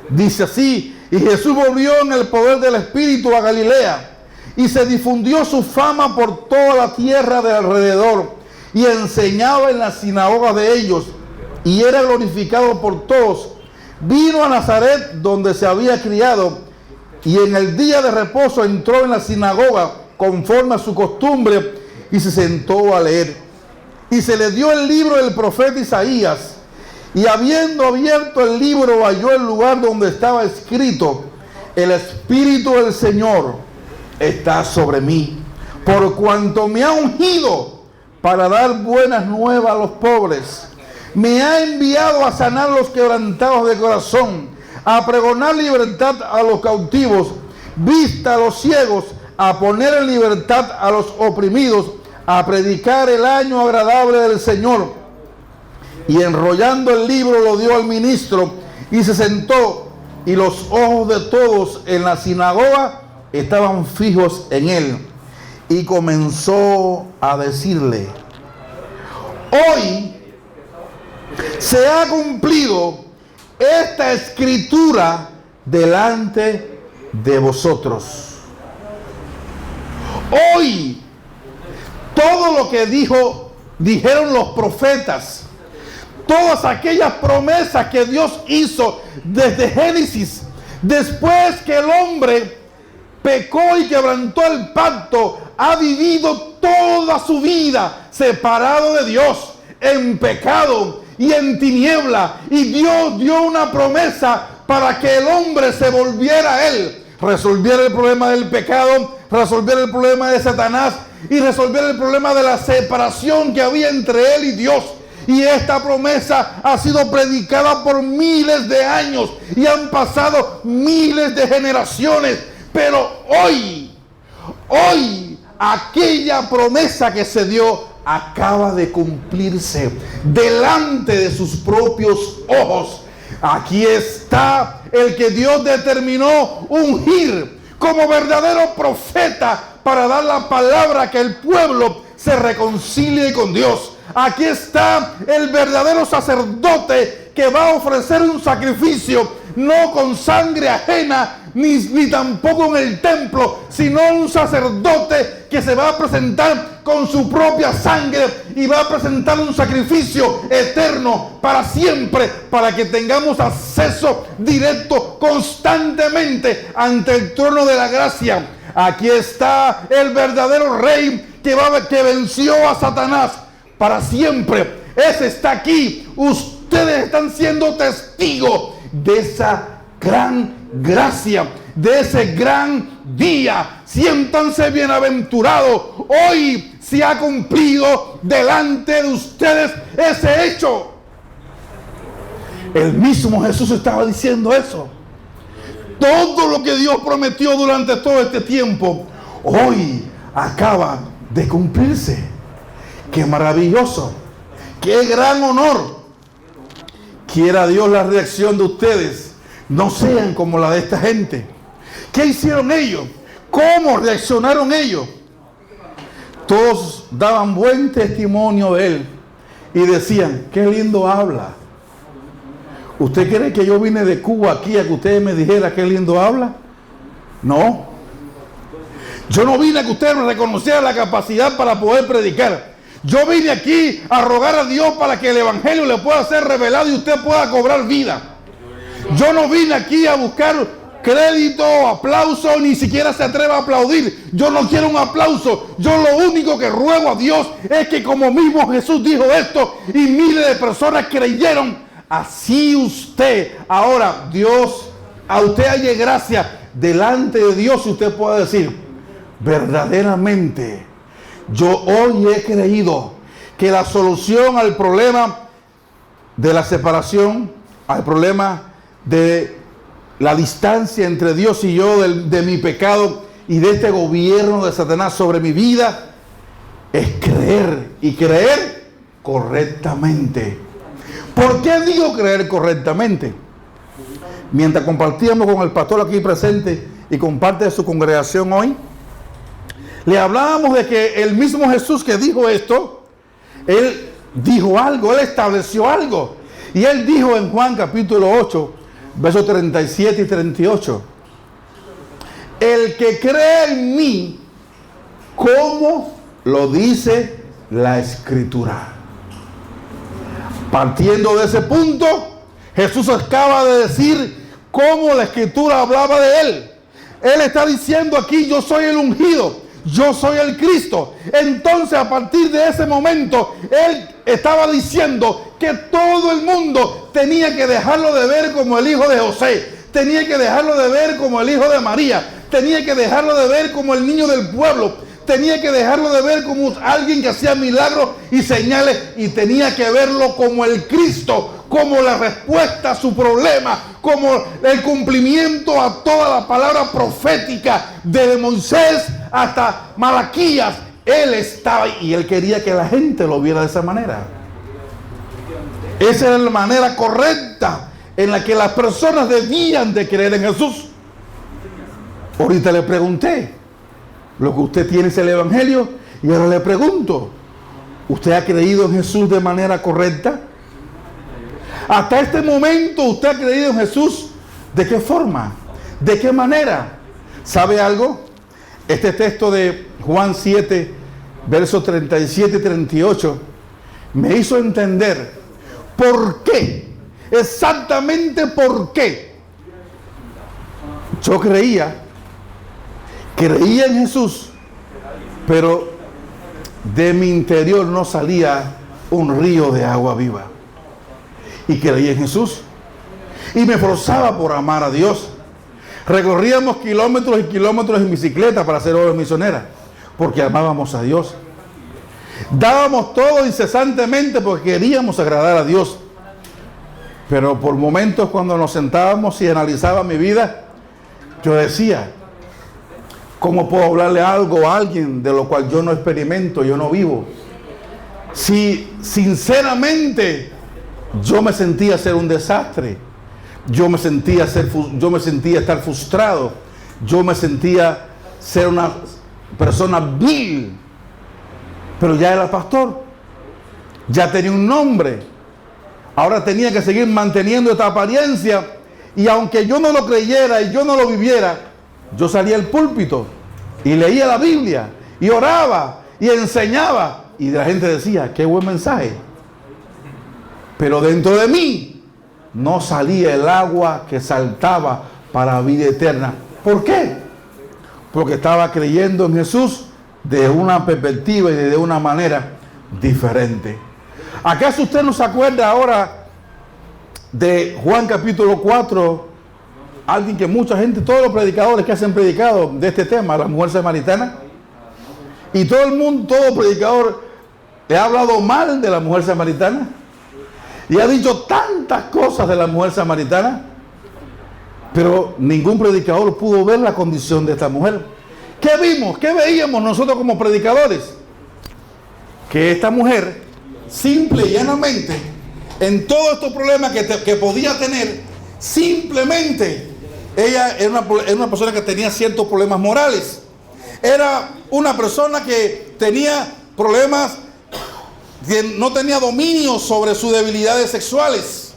Dice así: y Jesús volvió en el poder del Espíritu a Galilea, y se difundió su fama por toda la tierra de alrededor, y enseñaba en las sinagogas de ellos, y era glorificado por todos. Vino a Nazaret, donde se había criado, y en el día de reposo entró en la sinagoga, conforme a su costumbre, y se sentó a leer. Y se le dio el libro del profeta Isaías, y habiendo abierto el libro, halló el lugar donde estaba escrito: el Espíritu del Señor está sobre mí, por cuanto me ha ungido para dar buenas nuevas a los pobres. Me ha enviado a sanar los quebrantados de corazón, a pregonar libertad a los cautivos, vista a los ciegos, a poner en libertad a los oprimidos, a predicar el año agradable del Señor. Y enrollando el libro lo dio al ministro y se sentó, y los ojos de todos en la sinagoga estaban fijos en él. Y comenzó a decirle: hoy se ha cumplido esta escritura delante de vosotros. Hoy todo lo que dijeron los profetas, todas aquellas promesas que Dios hizo desde Génesis, después que el hombre pecó y quebrantó el pacto, ha vivido toda su vida separado de Dios, en pecado y en tiniebla, y Dios dio una promesa para que el hombre se volviera a Él, resolviera el problema del pecado, resolviera el problema de Satanás y resolviera el problema de la separación que había entre él y Dios. Y esta promesa ha sido predicada por miles de años y han pasado miles de generaciones. Pero hoy, aquella promesa que se dio acaba de cumplirse delante de sus propios ojos. Aquí está el que Dios determinó ungir como verdadero profeta para dar la palabra que el pueblo se reconcilie con Dios. Aquí está el verdadero sacerdote que va a ofrecer un sacrificio, no con sangre ajena, ni tampoco en el templo, sino un sacerdote que se va a presentar con su propia sangre y va a presentar un sacrificio eterno para siempre, para que tengamos acceso directo constantemente ante el trono de la gracia. Aquí está el verdadero rey que venció a Satanás para siempre. Ese está aquí. Ustedes están siendo testigos de esa gran gracia, de ese gran día. Siéntanse bienaventurados. Hoy se ha cumplido delante de ustedes ese hecho. El mismo Jesús estaba diciendo eso. Todo lo que Dios prometió durante todo este tiempo, hoy acaba de cumplirse. ¡Qué maravilloso! ¡Qué gran honor! Quiera Dios la reacción de ustedes no sean como la de esta gente. ¿Qué hicieron ellos? ¿Cómo reaccionaron ellos? Todos daban buen testimonio de él y decían, qué lindo habla. ¿Usted cree que yo vine de Cuba aquí a que ustedes me dijeran qué lindo habla? No. Yo no vine a que ustedes me reconocieran la capacidad para poder predicar. Yo vine aquí a rogar a Dios para que el evangelio le pueda ser revelado y usted pueda cobrar vida. Yo no vine aquí a buscar crédito, aplauso, ni siquiera se atreva a aplaudir. Yo no quiero un aplauso. Yo lo único que ruego a Dios es que como mismo Jesús dijo esto y miles de personas creyeron, así usted, ahora Dios, a usted halle gracia delante de Dios y usted pueda decir, verdaderamente, yo hoy he creído que la solución al problema de la separación, al problema de la distancia entre Dios y yo, de mi pecado y de este gobierno de Satanás sobre mi vida, es creer y creer correctamente. ¿Por qué digo creer correctamente? Mientras compartíamos con el pastor aquí presente y con parte de su congregación hoy, le hablábamos de que el mismo Jesús que dijo esto, él dijo algo, él estableció algo. Y él dijo en Juan capítulo 8, versos 37 y 38, el que cree en mí, como lo dice la Escritura. Partiendo de ese punto, Jesús acaba de decir cómo la Escritura hablaba de él. Él está diciendo aquí, yo soy el ungido, yo soy el Cristo. Entonces, a partir de ese momento, él estaba diciendo que todo el mundo tenía que dejarlo de ver como el hijo de José, tenía que dejarlo de ver como el hijo de María, tenía que dejarlo de ver como el niño del pueblo, tenía que dejarlo de ver como alguien que hacía milagros y señales, y tenía que verlo como el Cristo, como la respuesta a su problema, como el cumplimiento a toda la palabra profética desde Moisés hasta Malaquías. Él estaba y él quería que la gente lo viera de esa manera. Esa era la manera correcta en la que las personas debían de creer en Jesús. Ahorita le pregunté, lo que usted tiene es el evangelio, y ahora le pregunto, ¿usted ha creído en Jesús de manera correcta? Hasta este momento usted ha creído en Jesús. ¿De qué forma? ¿De qué manera? ¿Sabe algo? Este texto de Juan 7, versos 37 y 38, me hizo entender por qué, exactamente por qué. Yo creía en Jesús, pero de mi interior no salía un río de agua viva. Y creí en Jesús y me esforzaba por amar a Dios. Recorríamos kilómetros y kilómetros en bicicleta para hacer obras misioneras, porque amábamos a Dios. Dábamos todo incesantemente porque queríamos agradar a Dios. Pero por momentos, cuando nos sentábamos y analizaba mi vida, yo decía, ¿cómo puedo hablarle algo a alguien de lo cual yo no experimento, yo no vivo? Si sinceramente yo me sentía ser un desastre, yo me sentía estar frustrado, yo me sentía ser una persona vil, pero ya era pastor, ya tenía un nombre, ahora tenía que seguir manteniendo esta apariencia, y aunque yo no lo creyera y yo no lo viviera, yo salía al púlpito y leía la Biblia y oraba y enseñaba, y la gente decía, qué buen mensaje. Pero dentro de mí no salía el agua que saltaba para vida eterna. ¿Por qué? Porque estaba creyendo en Jesús de una perspectiva y de una manera diferente. ¿Acaso usted no se acuerda ahora de Juan capítulo 4? Alguien que mucha gente, todos los predicadores que hacen predicado de este tema, la mujer samaritana, y todo el mundo, todo predicador le ha hablado mal de la mujer samaritana. Y ha dicho tantas cosas de la mujer samaritana, pero ningún predicador pudo ver la condición de esta mujer. ¿Qué vimos? ¿Qué veíamos nosotros como predicadores? Que esta mujer, simple y llanamente, en todos estos problemas que podía tener, simplemente ella era una persona que tenía ciertos problemas morales. Era una persona que tenía problemas, que no tenía dominio sobre sus debilidades sexuales.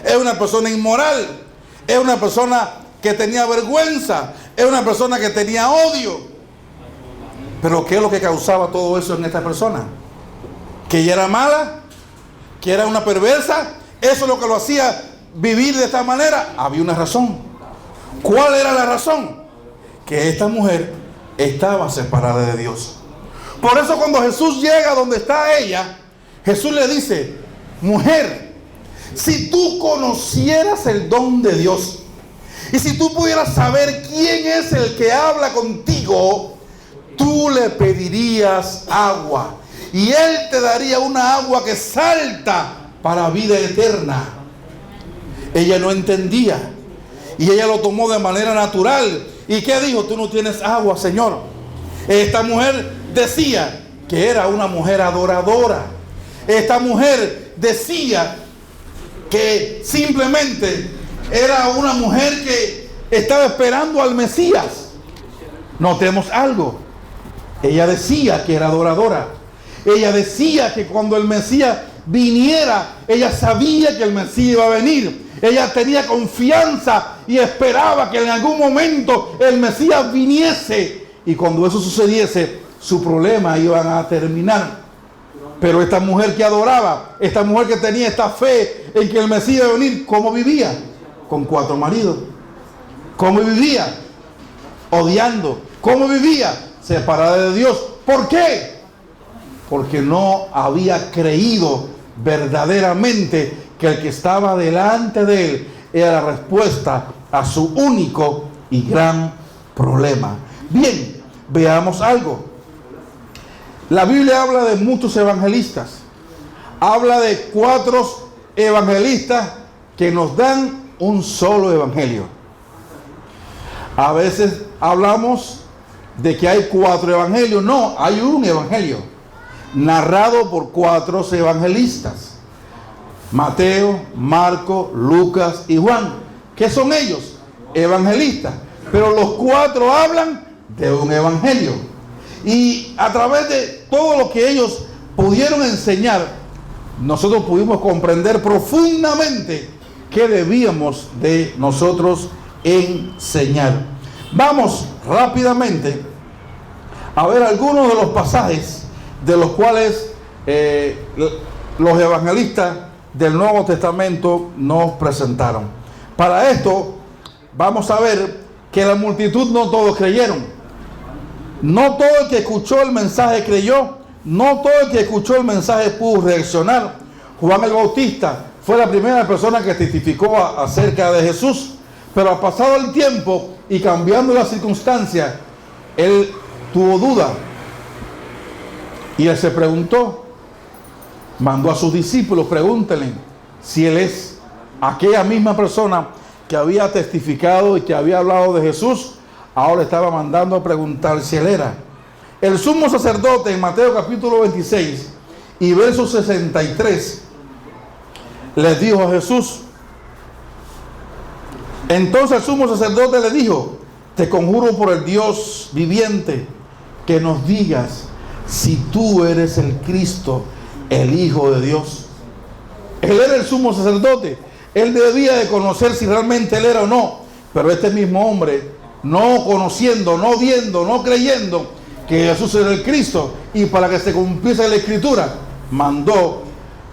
Es una persona inmoral. Es una persona que tenía vergüenza. Es una persona que tenía odio. Pero ¿qué es lo que causaba todo eso en esta persona? Que ella era mala, que era una perversa. Eso es lo que lo hacía vivir de esta manera. Había una razón. ¿Cuál era la razón? Que esta mujer estaba separada de Dios. Por eso cuando Jesús llega donde está ella, Jesús le dice: mujer, si tú conocieras el don de Dios y si tú pudieras saber quién es el que habla contigo, tú le pedirías agua y Él te daría una agua que salta para vida eterna. Ella no entendía y ella lo tomó de manera natural. ¿Y qué dijo? Tú no tienes agua, Señor. Esta mujer decía que era una mujer adoradora. Esta mujer decía que simplemente era una mujer que estaba esperando al Mesías. Notemos algo. Ella decía que era adoradora. Ella decía que cuando el Mesías viniera, ella sabía que el Mesías iba a venir. Ella tenía confianza y esperaba que en algún momento el Mesías viniese. Y cuando eso sucediese, su problema iban a terminar. Pero esta mujer que adoraba, esta mujer que tenía esta fe en que el Mesías iba a venir, ¿cómo vivía? Con 4 maridos. ¿Cómo vivía? Odiando. ¿Cómo vivía? Separada de Dios. ¿Por qué? Porque no había creído verdaderamente que el que estaba delante de él era la respuesta a su único y gran problema. Bien, veamos algo. La Biblia habla de muchos evangelistas. Habla de 4 evangelistas que nos dan un solo evangelio. A veces hablamos de que hay 4 evangelios. No, hay un evangelio narrado por 4 evangelistas: Mateo, Marco, Lucas y Juan. ¿Qué son ellos? Evangelistas. Pero los 4 hablan de un evangelio. Y a través de todo lo que ellos pudieron enseñar, nosotros pudimos comprender profundamente qué debíamos de nosotros enseñar. Vamos rápidamente a ver algunos de los pasajes de los cuales los evangelistas del Nuevo Testamento nos presentaron. Para esto vamos a ver que la multitud no todos creyeron. No todo el que escuchó el mensaje creyó. No todo el que escuchó el mensaje pudo reaccionar. Juan el Bautista fue la primera persona que testificó acerca de Jesús. Pero ha pasado el tiempo y cambiando las circunstancias, él tuvo duda. Y él se preguntó, mandó a sus discípulos: pregúntenle si él es aquella misma persona que había testificado y que había hablado de Jesús. Ahora estaba mandando a preguntar si él era. El sumo sacerdote, en Mateo capítulo 26 y verso 63, les dijo a Jesús. Entonces el sumo sacerdote le dijo: te conjuro por el Dios viviente que nos digas si tú eres el Cristo, el Hijo de Dios. Él era el sumo sacerdote. Él debía de conocer si realmente él era o no. Pero este mismo hombre, no conociendo, no viendo, no creyendo que Jesús era el Cristo, y para que se cumpliese la Escritura, mandó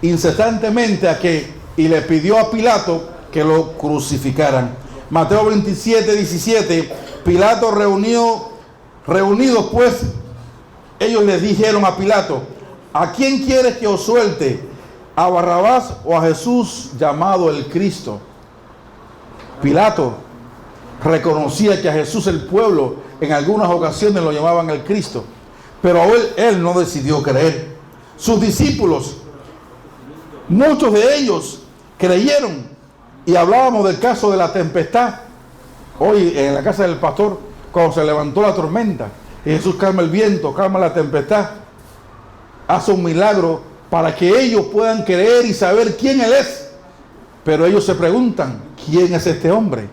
incesantemente y le pidió a Pilato que lo crucificaran. Mateo 27, 17. Pilato reunidos pues, ellos les dijeron a Pilato: ¿a quién quieres que os suelte? ¿A Barrabás o a Jesús llamado el Cristo? Pilato reconocía que a Jesús el pueblo en algunas ocasiones lo llamaban el Cristo, pero él no decidió creer. Sus discípulos, muchos de ellos creyeron. Y hablábamos del caso de la tempestad hoy en la casa del pastor, cuando se levantó la tormenta. Y Jesús calma el viento, calma la tempestad, hace un milagro para que ellos puedan creer y saber quién Él es. Pero ellos se preguntan, ¿quién es este hombre?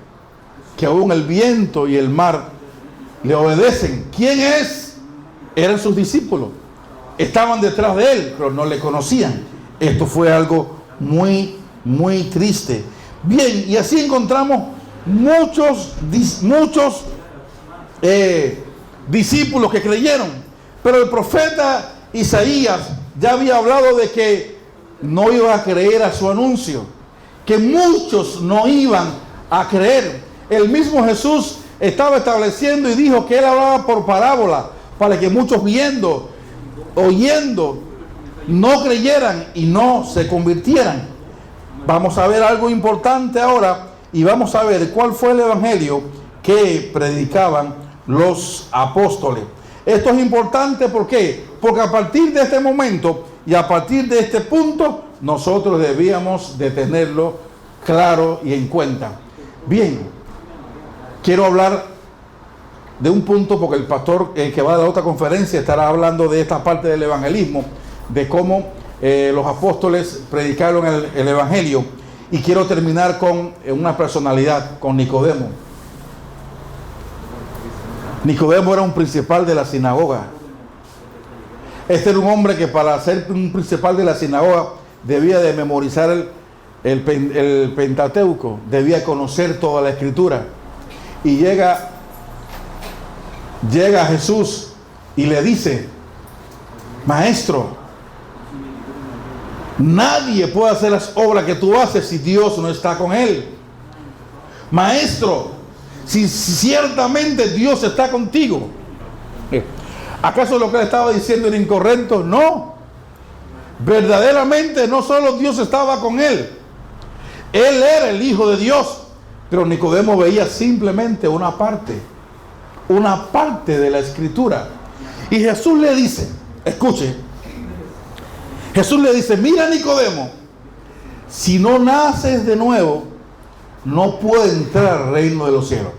Que aún el viento y el mar le obedecen. ¿Quién es? Eran sus discípulos. Estaban detrás de Él, pero no le conocían. Esto fue algo muy, muy triste. Bien, y así encontramos muchos discípulos que creyeron. Pero el profeta Isaías ya había hablado de que no iba a creer a su anuncio, que muchos no iban a creer. El mismo Jesús estaba estableciendo y dijo que Él hablaba por parábola, para que muchos viendo, oyendo, no creyeran y no se convirtieran. Vamos a ver algo importante ahora y vamos a ver cuál fue el evangelio que predicaban los apóstoles. Esto es importante, ¿por qué? Porque a partir de este momento y a partir de este punto nosotros debíamos de tenerlo claro y en cuenta. Bien, quiero hablar de un punto porque el pastor que va a la otra conferencia estará hablando de esta parte del evangelismo, de cómo los apóstoles predicaron el evangelio, y quiero terminar con una personalidad, con Nicodemo. Nicodemo era un principal de la sinagoga. Este era un hombre que para ser un principal de la sinagoga debía de memorizar el Pentateuco, debía conocer toda la escritura. Y llega Jesús y le dice: maestro, nadie puede hacer las obras que tú haces si Dios no está con él. Maestro, si ciertamente Dios está contigo, ¿acaso lo que él estaba diciendo era incorrecto? No. Verdaderamente no solo Dios estaba con él, él era el Hijo de Dios. Pero Nicodemo veía simplemente una parte de la escritura. Y Jesús le dice, escuche, Jesús le dice: mira, Nicodemo, si no naces de nuevo, no puedes entrar al reino de los cielos.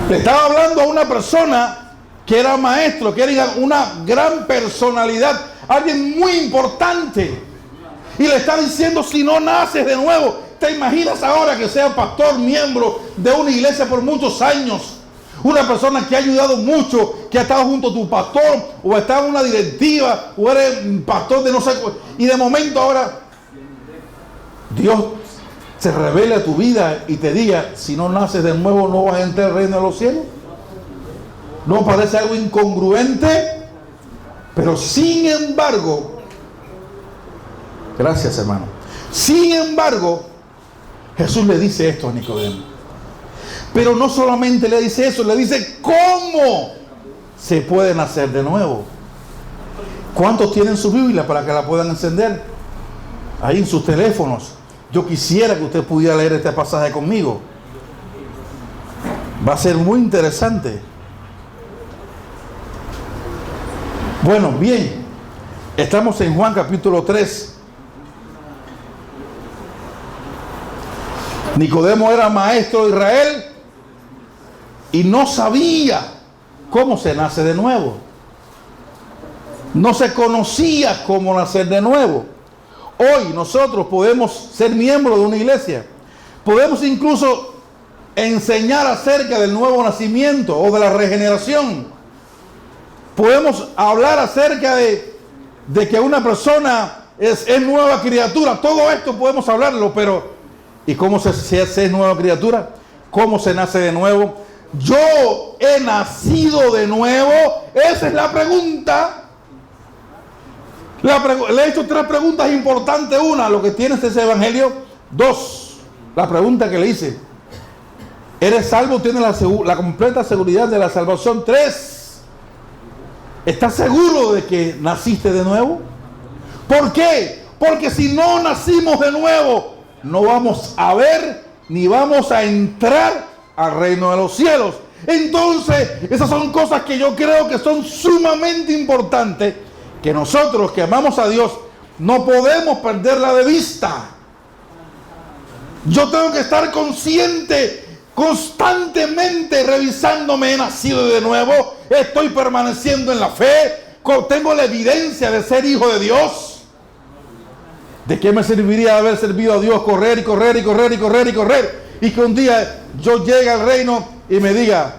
Le estaba hablando a una persona que era maestro, que era una gran personalidad, alguien muy importante. Y le está diciendo: si no naces de nuevo. ¿Te imaginas ahora que sea pastor, miembro de una iglesia por muchos años? Una persona que ha ayudado mucho, que ha estado junto a tu pastor, o está en una directiva, o eres pastor de no sé, y de momento ahora Dios se revela a tu vida y te diga: si no naces de nuevo no vas a entrar al reino de los cielos. ¿No parece algo incongruente? Pero sin embargo, gracias, hermano, sin embargo, Jesús le dice esto a Nicodemo. Pero no solamente le dice eso, le dice cómo se puede nacer de nuevo. ¿Cuántos tienen su Biblia para que la puedan encender? Ahí en sus teléfonos. Yo quisiera que usted pudiera leer este pasaje conmigo. Va a ser muy interesante. Bueno, bien. Estamos en Juan capítulo 3. Nicodemo era maestro de Israel y no sabía cómo se nace de nuevo. No se conocía cómo nacer de nuevo. Hoy nosotros podemos ser miembros de una iglesia. Podemos incluso enseñar acerca del nuevo nacimiento o de la regeneración. Podemos hablar acerca de que una persona es nueva criatura. Todo esto podemos hablarlo, pero ¿y cómo se hace nueva criatura? ¿Cómo se nace de nuevo? ¿Yo he nacido de nuevo? Esa es la pregunta. Le he hecho 3 preguntas importantes. 1, lo que tienes ese evangelio. 2, la pregunta que le hice: ¿eres salvo? ¿Tienes la completa seguridad de la salvación? 3, ¿estás seguro de que naciste de nuevo? ¿Por qué? Porque si no nacimos de nuevo, no vamos a ver ni vamos a entrar al reino de los cielos. Entonces, esas son cosas que yo creo que son sumamente importantes, que nosotros que amamos a Dios no podemos perderla de vista. Yo tengo que estar consciente constantemente revisándome, he nacido de nuevo, estoy permaneciendo en la fe, tengo la evidencia de ser hijo de Dios. ¿De qué me serviría haber servido a Dios, correr y correr y correr y correr y correr, y que un día yo llegue al reino y me diga,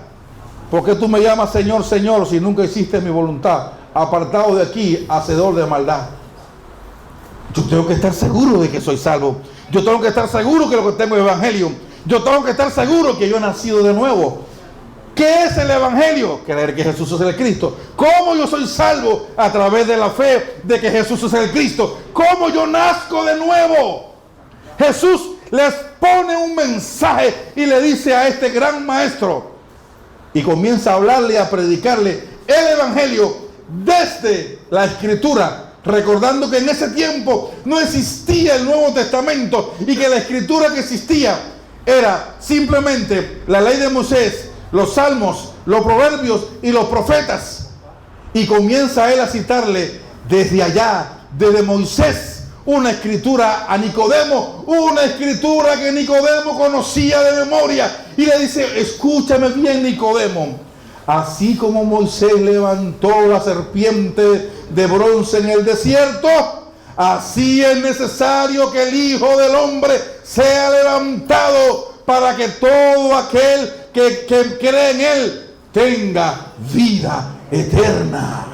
¿por qué tú me llamas Señor, Señor, si nunca hiciste mi voluntad? Apartado de aquí, hacedor de maldad. Yo tengo que estar seguro de que soy salvo. Yo tengo que estar seguro que lo que tengo es evangelio. Yo tengo que estar seguro que yo he nacido de nuevo. ¿Qué es el evangelio? Creer que Jesús es el Cristo. ¿Cómo yo soy salvo? A través de la fe de que Jesús es el Cristo. ¿Cómo yo nazco de nuevo? Jesús les pone un mensaje y le dice a este gran maestro, y comienza a hablarle, a predicarle el evangelio desde la escritura, recordando que en ese tiempo no existía el Nuevo Testamento y que la escritura que existía era simplemente la ley de Moisés, los salmos, los proverbios y los profetas. Y comienza él a citarle desde allá, desde Moisés, una escritura a Nicodemo, una escritura que Nicodemo conocía de memoria, y le dice, escúchame bien, Nicodemo, así como Moisés levantó la serpiente de bronce en el desierto, así es necesario que el Hijo del Hombre sea levantado para que todo aquel que cree en él tenga vida eterna.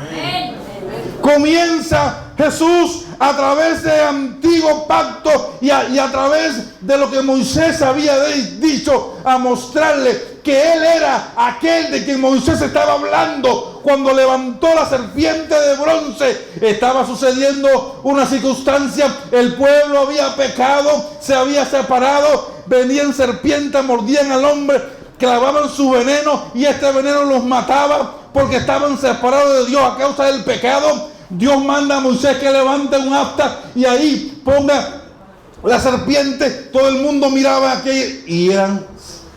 Comienza Jesús a través del antiguo pacto y a través de lo que Moisés había dicho, a mostrarle que él era aquel de quien Moisés estaba hablando cuando levantó la serpiente de bronce. Estaba sucediendo una circunstancia, el pueblo había pecado, se había separado, venían serpientes, mordían al hombre, clavaban su veneno y este veneno los mataba porque estaban separados de Dios a causa del pecado. Dios manda a Moisés que levante un asta y ahí ponga la serpiente. Todo el mundo miraba aquello y eran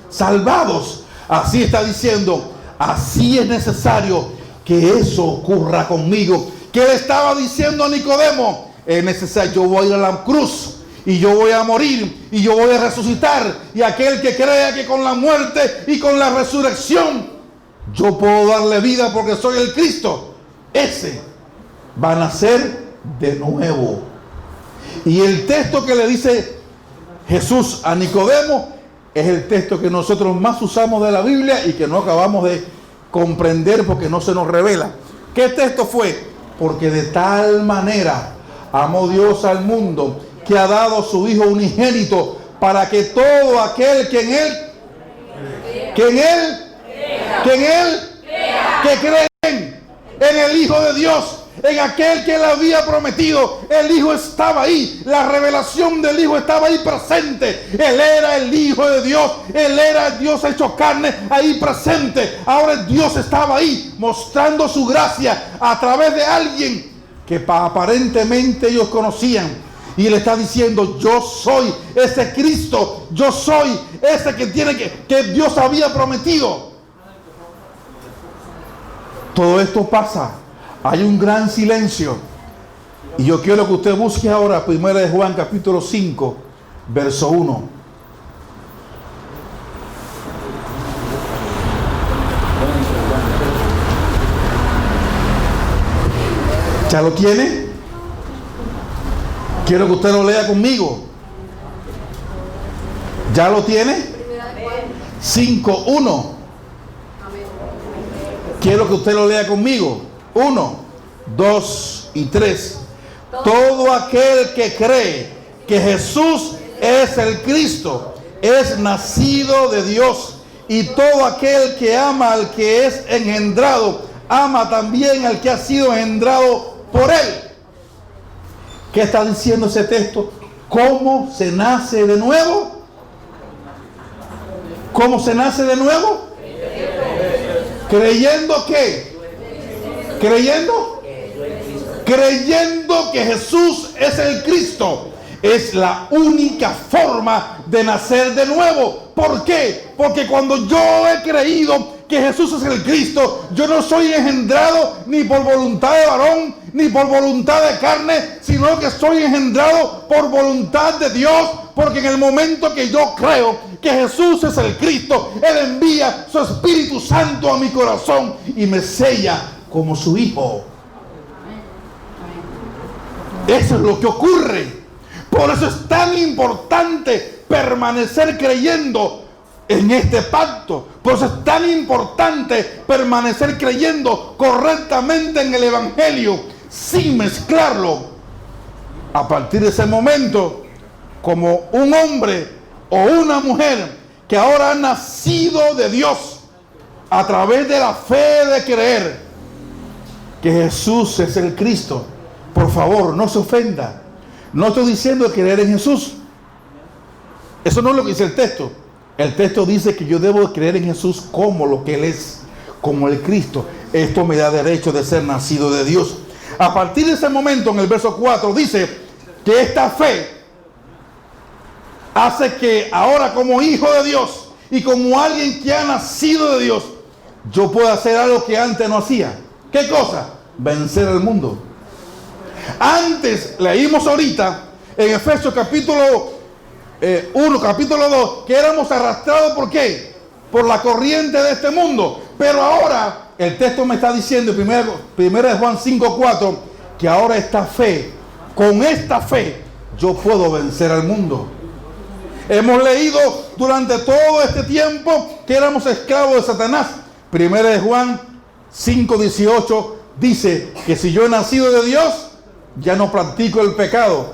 salvados. Así está diciendo, así es necesario que eso ocurra conmigo. ¿Qué le estaba diciendo a Nicodemo? Es necesario, yo voy a ir a la cruz y yo voy a morir y yo voy a resucitar, y aquel que crea que con la muerte y con la resurrección yo puedo darle vida porque soy el Cristo, ese va a nacer de nuevo. Y el texto que le dice Jesús a Nicodemo es el texto que nosotros más usamos de la Biblia y que no acabamos de comprender porque no se nos revela. ¿Qué texto fue? Porque de tal manera amó Dios al mundo que ha dado a su Hijo unigénito, para que todo aquel que cree en el Hijo de Dios, en aquel que le había prometido, el Hijo estaba ahí, la revelación del Hijo estaba ahí presente. Él era el Hijo de Dios, Él era Dios hecho carne, ahí presente. Ahora Dios estaba ahí mostrando su gracia a través de alguien que aparentemente ellos conocían. Y le está diciendo, yo soy ese Cristo, yo soy ese que Dios había prometido. Todo esto pasa. Hay un gran silencio. Y yo quiero que usted busque ahora 1 de Juan capítulo 5, verso 1. ¿Ya lo tiene? Quiero que usted lo lea conmigo. ¿Ya lo tiene? 5, 1. Quiero que usted lo lea conmigo. 1, 2 y 3. Todo aquel que cree que Jesús es el Cristo es nacido de Dios, y todo aquel que ama al que es engendrado ama también al que ha sido engendrado por él. ¿Qué está diciendo ese texto? ¿Cómo se nace de nuevo? ¿Cómo se nace de nuevo? ¿Creyendo qué? ¿Creyendo? Creyendo que Jesús es el Cristo. Es la única forma de nacer de nuevo. ¿Por qué? Porque cuando yo he creído que Jesús es el Cristo, yo no soy engendrado ni por voluntad de varón, ni por voluntad de carne, sino que soy engendrado por voluntad de Dios, porque en el momento que yo creo que Jesús es el Cristo, Él envía su Espíritu Santo a mi corazón y me sella como su hijo. Eso es lo que ocurre. Por eso es tan importante permanecer creyendo en este pacto. Por eso es tan importante permanecer creyendo correctamente en el Evangelio, sin mezclarlo. A partir de ese momento, como un hombre o una mujer que ahora ha nacido de Dios a través de la fe de creer que Jesús es el Cristo. Por favor, no se ofenda. No estoy diciendo creer en Jesús. Eso no es lo que dice el texto. El texto dice que yo debo creer en Jesús como lo que Él es, como el Cristo. Esto me da derecho de ser nacido de Dios. A partir de ese momento, en el verso 4, dice que esta fe hace que ahora, como hijo de Dios y como alguien que ha nacido de Dios, yo pueda hacer algo que antes no hacía. ¿Qué cosa? Vencer al mundo. Antes, leímos ahorita en Efesios capítulo 1, capítulo 2, que éramos arrastrados ¿por qué? Por la corriente de este mundo. Pero ahora el texto me está diciendo, primero de Juan 5:4, que ahora esta fe, con esta fe, yo puedo vencer al mundo. Hemos leído durante todo este tiempo que éramos esclavos de Satanás. Primero de Juan 5:18 dice que si yo he nacido de Dios, ya no practico el pecado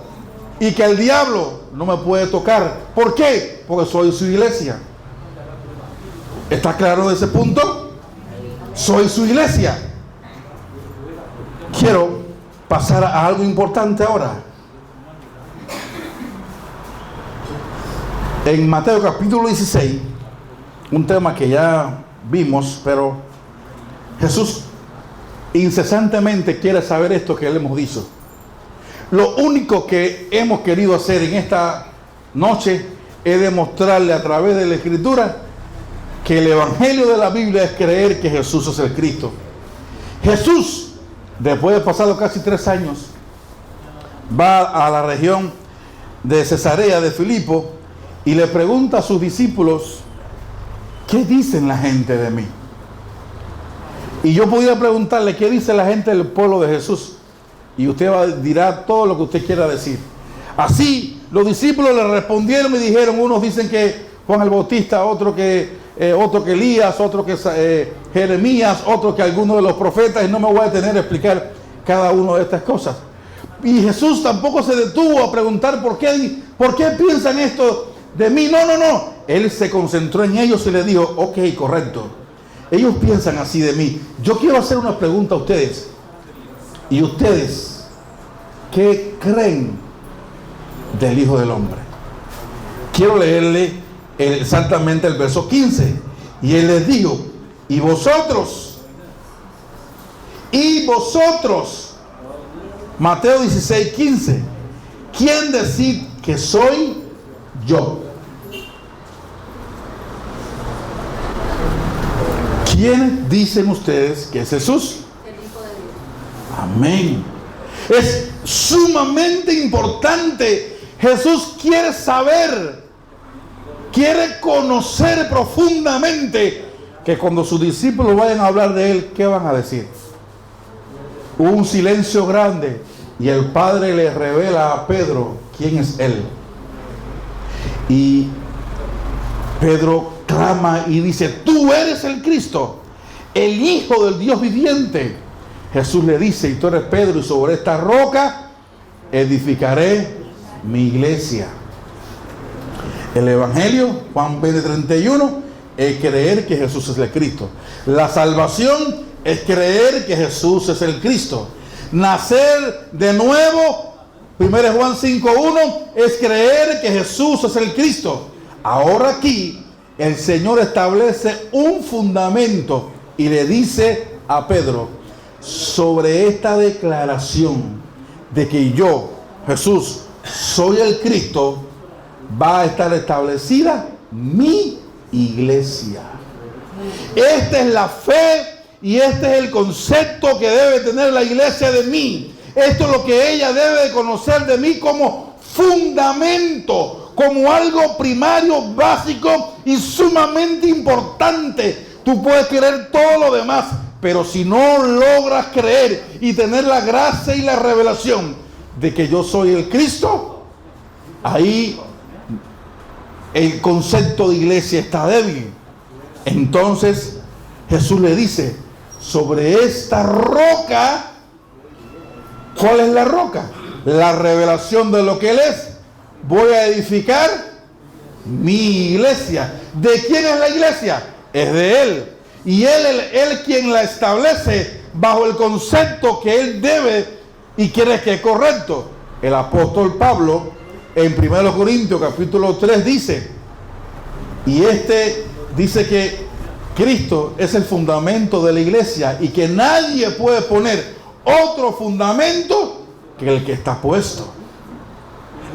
y que el diablo no me puede tocar. ¿Por qué? Porque soy su iglesia. ¿Está claro de ese punto? Soy su iglesia. Quiero pasar a algo importante ahora. En Mateo capítulo 16, un tema que ya vimos, pero Jesús incesantemente quiere saber esto que le hemos dicho. Lo único que hemos querido hacer en esta noche es demostrarle a través de la Escritura que el Evangelio de la Biblia es creer que Jesús es el Cristo. Jesús, después de pasado casi 3 años, va a la región de Cesarea de Filipo y le pregunta a sus discípulos: ¿qué dicen la gente de mí? Y yo podía preguntarle: ¿qué dice la gente del pueblo de Jesús? Y usted dirá todo lo que usted quiera decir. Así los discípulos le respondieron y dijeron: unos dicen que Juan el Bautista, otro que Elías, otro que Jeremías, otro que alguno de los profetas, y no me voy a detener a explicar cada una de estas cosas. Y Jesús tampoco se detuvo a preguntar por qué piensan esto de mí. No. Él se concentró en ellos y les dijo: ok, correcto. Ellos piensan así de mí. Yo quiero hacer una pregunta a ustedes. ¿Y ustedes qué creen del Hijo del Hombre? Quiero leerle exactamente el verso 15. Y Él les dijo: ¿y vosotros? Mateo 16:15. ¿Quién decid que soy yo? ¿Quién dicen ustedes que es Jesús? Amén. Es sumamente importante. Jesús quiere saber, quiere conocer profundamente, que cuando sus discípulos vayan a hablar de Él, ¿qué van a decir? Hubo un silencio grande y el Padre le revela a Pedro quién es Él. Y Pedro clama y dice: tú eres el Cristo, el Hijo del Dios viviente. Jesús le dice: y tú eres Pedro, y sobre esta roca edificaré mi iglesia. El Evangelio, Juan 20:31, es creer que Jesús es el Cristo. La salvación es creer que Jesús es el Cristo. Nacer de nuevo, 1 Juan 5:1, es creer que Jesús es el Cristo. Ahora aquí el Señor establece un fundamento y le dice a Pedro: sobre esta declaración de que yo, Jesús, soy el Cristo, va a estar establecida mi iglesia. Esta es la fe y este es el concepto que debe tener la iglesia de mí. Esto es lo que ella debe de conocer de mí como fundamento, como algo primario, básico y sumamente importante. Tú puedes creer todo lo demás, pero si no logras creer y tener la gracia y la revelación de que yo soy el Cristo, ahí el concepto de iglesia está débil. Entonces Jesús le dice, sobre esta roca, ¿cuál es la roca? La revelación de lo que Él es. Voy a edificar mi iglesia. ¿De quién es la iglesia? Es de Él. Y Él quien la establece bajo el concepto que Él debe y quiere que es correcto. El apóstol Pablo en 1 Corintios capítulo 3 dice, y dice que Cristo es el fundamento de la iglesia y que nadie puede poner otro fundamento que el que está puesto.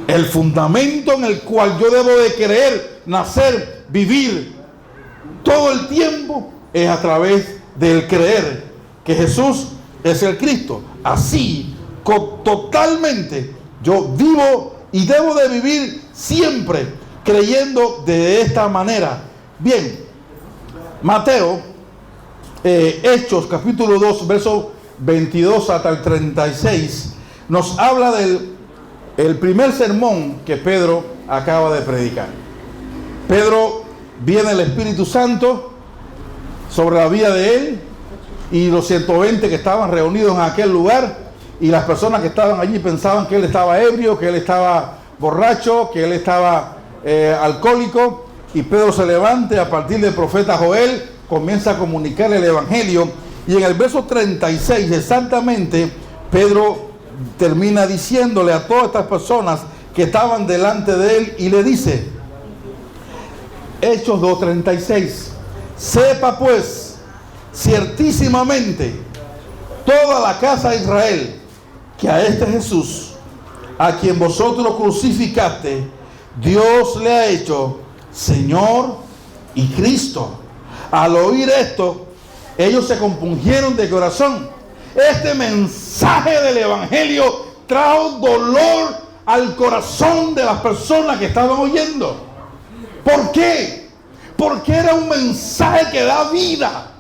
El fundamento en el cual yo debo de creer, nacer, vivir todo el tiempo es a través del creer que Jesús es el Cristo. Así, totalmente, yo vivo y debo de vivir siempre creyendo de esta manera. Bien, Mateo, Hechos capítulo 2, versos 22 hasta el 36, nos habla del primer sermón que Pedro acaba de predicar. Pedro, viene el Espíritu Santo sobre la vida de él y los 120 que estaban reunidos en aquel lugar, y las personas que estaban allí pensaban que él estaba ebrio, que él estaba borracho, que él estaba alcohólico, y Pedro se levanta y a partir del profeta Joel comienza a comunicarle el evangelio, y en el verso 36 exactamente Pedro termina diciéndole a todas estas personas que estaban delante de él y le dice, Hechos 2:36, sepa pues ciertísimamente toda la casa de Israel que a este Jesús, a quien vosotros crucificaste, Dios le ha hecho Señor y Cristo. Al oír esto, ellos se compungieron de corazón. Este mensaje del evangelio trajo dolor al corazón de las personas que estaban oyendo. ¿Por qué? Porque era un mensaje que da vida.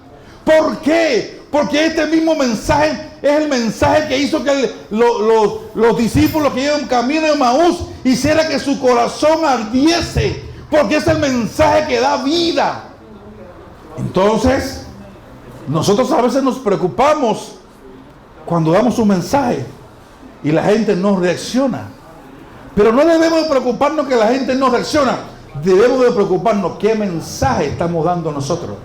¿Por qué? Porque este mismo mensaje es el mensaje que hizo que los discípulos que iban camino de Emaús hiciera que su corazón ardiese, porque es el mensaje que da vida. Entonces, nosotros a veces nos preocupamos cuando damos un mensaje y la gente no reacciona, pero no debemos de preocuparnos que la gente no reacciona. Debemos de preocuparnos qué mensaje estamos dando nosotros.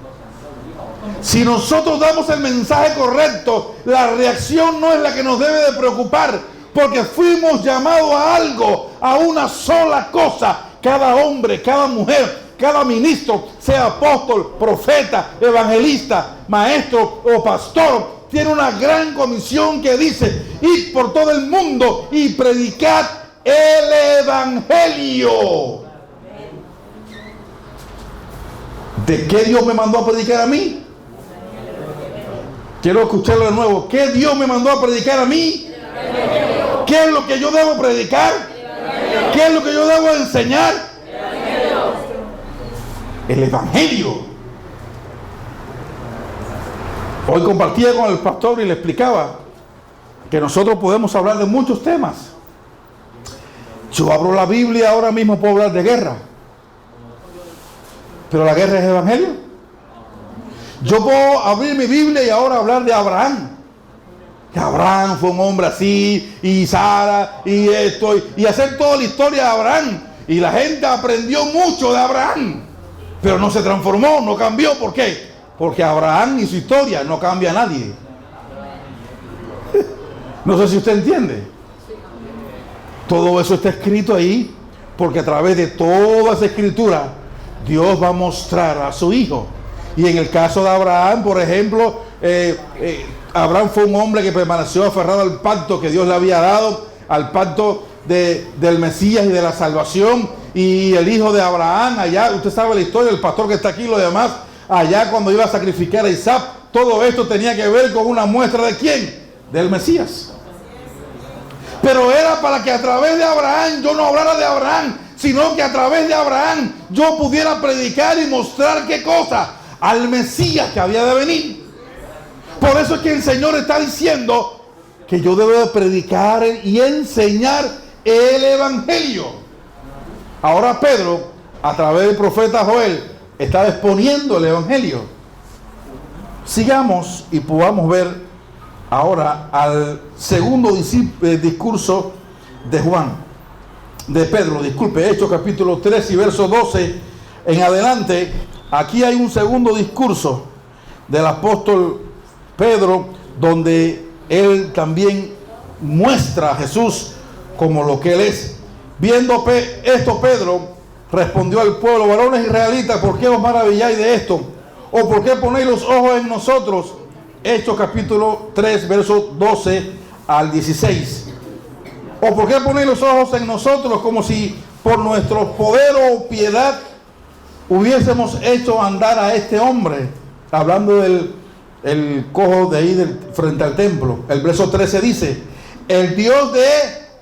Si nosotros damos el mensaje correcto, la reacción no es la que nos debe de preocupar, porque fuimos llamados a algo, a una sola cosa. Cada hombre, cada mujer, cada ministro, sea apóstol, profeta, evangelista, maestro o pastor, tiene una gran comisión que dice, id por todo el mundo y predicad el evangelio. ¿De qué Dios me mandó a predicar a mí? Quiero escucharlo de nuevo. ¿Qué Dios me mandó a predicar a mí? ¿Qué es lo que yo debo predicar? ¿Qué es lo que yo debo enseñar? El evangelio. Hoy compartía con el pastor y le explicaba que nosotros podemos hablar de muchos temas. Yo abro la Biblia, ahora mismo puedo hablar de guerra, pero la guerra es evangelio. Yo puedo abrir mi Biblia y ahora hablar de Abraham, que Abraham fue un hombre así, y Sara, y esto, y hacer toda la historia de Abraham, y la gente aprendió mucho de Abraham, pero no se transformó, no cambió. ¿Por qué? Porque Abraham y su historia no cambia a nadie. No sé si usted entiende. Todo eso está escrito ahí, porque a través de toda esa escritura Dios va a mostrar a su hijo. Y en el caso de Abraham, por ejemplo, Abraham fue un hombre que permaneció aferrado al pacto que Dios le había dado, al pacto del Mesías y de la salvación. Y el hijo de Abraham, allá, usted sabe la historia, el pastor que está aquí y lo demás, allá cuando iba a sacrificar a Isaac, todo esto tenía que ver con una muestra de ¿quién? Del Mesías. Pero era para que a través de Abraham yo no hablara de Abraham, sino que a través de Abraham yo pudiera predicar y mostrar ¿qué cosa? Al Mesías que había de venir. Por eso es que el Señor está diciendo que yo debo de predicar y enseñar el Evangelio. Ahora Pedro, a través del profeta Joel, está exponiendo el Evangelio. Sigamos y podamos ver ahora al segundo discurso de Pedro, Hechos capítulo 3 y verso 12 en adelante. Aquí hay un segundo discurso del apóstol Pedro, donde él también muestra a Jesús como lo que él es. Viendo esto, Pedro respondió al pueblo: varones israelitas, ¿por qué os maravilláis de esto? ¿O por qué ponéis los ojos en nosotros? Hechos capítulo 3, versos 12 al 16. ¿O por qué ponéis los ojos en nosotros, como si por nuestro poder o piedad hubiésemos hecho andar a este hombre? Hablando del cojo de ahí frente al templo. El verso 13 dice: el Dios de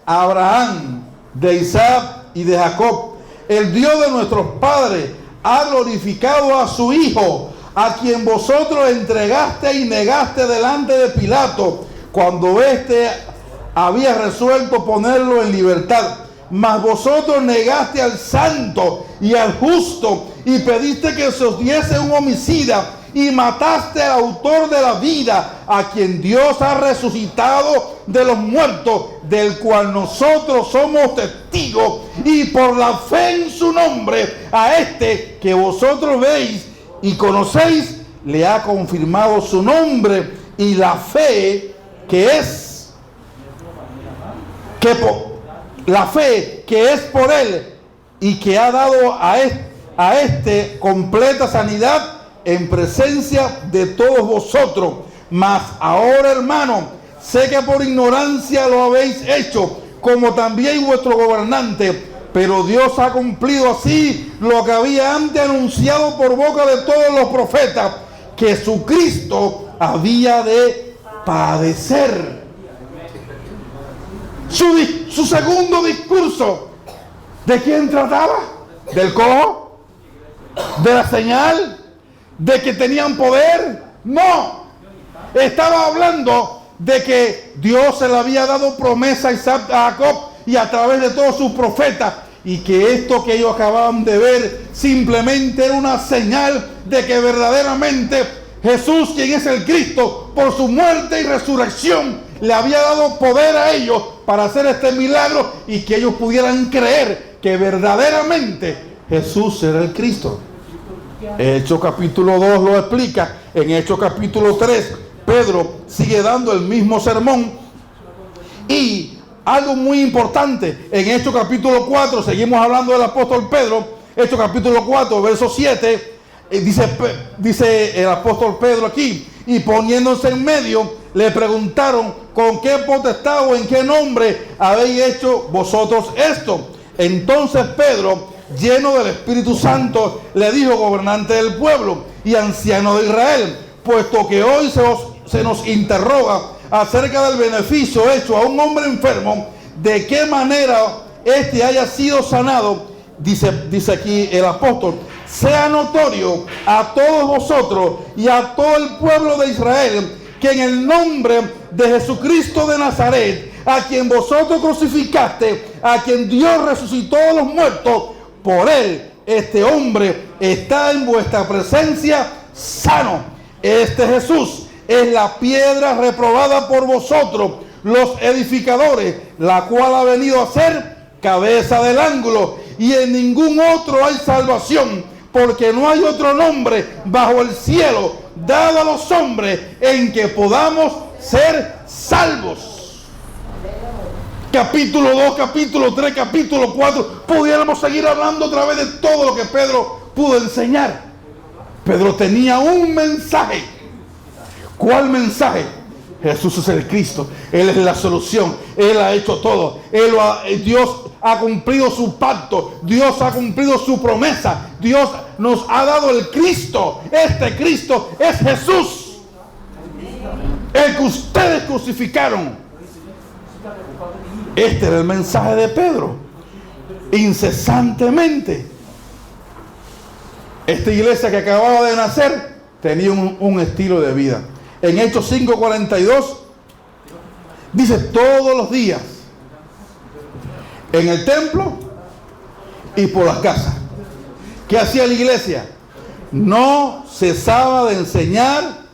Abraham, de Isaac y de Jacob, el Dios de nuestros padres, ha glorificado a su Hijo, a quien vosotros entregaste y negaste delante de Pilato, cuando éste había resuelto ponerlo en libertad. Mas vosotros negaste al santo y al justo, y pediste que se os diese un homicida, y mataste al autor de la vida, a quien Dios ha resucitado de los muertos, del cual nosotros somos testigos, y por la fe en su nombre, a este que vosotros veis y conocéis, le ha confirmado su nombre y la fe que es por él, y que ha dado a este completa sanidad en presencia de todos vosotros. Mas ahora, hermano, sé que por ignorancia lo habéis hecho, como también vuestro gobernante, pero Dios ha cumplido así lo que había antes anunciado por boca de todos los profetas, que Jesucristo había de padecer. Su segundo discurso, ¿de quién trataba? ¿Del cojo? ¿De la señal? ¿De que tenían poder? No. Estaba hablando de que Dios se le había dado promesa a Isaac, a Jacob y a través de todos sus profetas, y que esto que ellos acababan de ver simplemente era una señal de que verdaderamente Jesús, quien es el Cristo, por su muerte y resurrección, le había dado poder a ellos para hacer este milagro, y que ellos pudieran creer que verdaderamente Jesús era el Cristo. Hechos capítulo 2 lo explica. En Hechos capítulo 3 Pedro sigue dando el mismo sermón, y algo muy importante, en Hechos capítulo 4, seguimos hablando del apóstol Pedro. Hechos capítulo 4, verso 7, dice el apóstol Pedro aquí: y poniéndose en medio, le preguntaron: ¿con qué potestad o en qué nombre habéis hecho vosotros esto? Entonces Pedro, lleno del Espíritu Santo, le dijo: gobernante del pueblo y anciano de Israel, puesto que hoy se nos interroga acerca del beneficio hecho a un hombre enfermo, de qué manera éste haya sido sanado, dice aquí el apóstol, sea notorio a todos vosotros y a todo el pueblo de Israel, que en el nombre de Jesucristo de Nazaret, a quien vosotros crucificaste, a quien Dios resucitó de los muertos, por él este hombre está en vuestra presencia sano. Este Jesús es la piedra reprobada por vosotros, los edificadores, la cual ha venido a ser cabeza del ángulo, y en ningún otro hay salvación, porque no hay otro nombre bajo el cielo dado a los hombres en que podamos ser salvos. Capítulo 2, capítulo 3, capítulo 4, pudiéramos seguir hablando a través de todo lo que Pedro pudo enseñar. Pedro tenía un mensaje. ¿Cuál mensaje? Jesús es el Cristo, Él es la solución, Él ha hecho todo, Dios ha cumplido su pacto. Dios ha cumplido su promesa. Dios nos ha dado el Cristo. Este Cristo es Jesús, el que ustedes crucificaron. Este era el mensaje de Pedro. Incesantemente. Esta iglesia que acababa de nacer tenía un estilo de vida. En Hechos 5:42 dice: todos los días en el templo y por las casas. ¿Qué hacía la iglesia? No cesaba de enseñar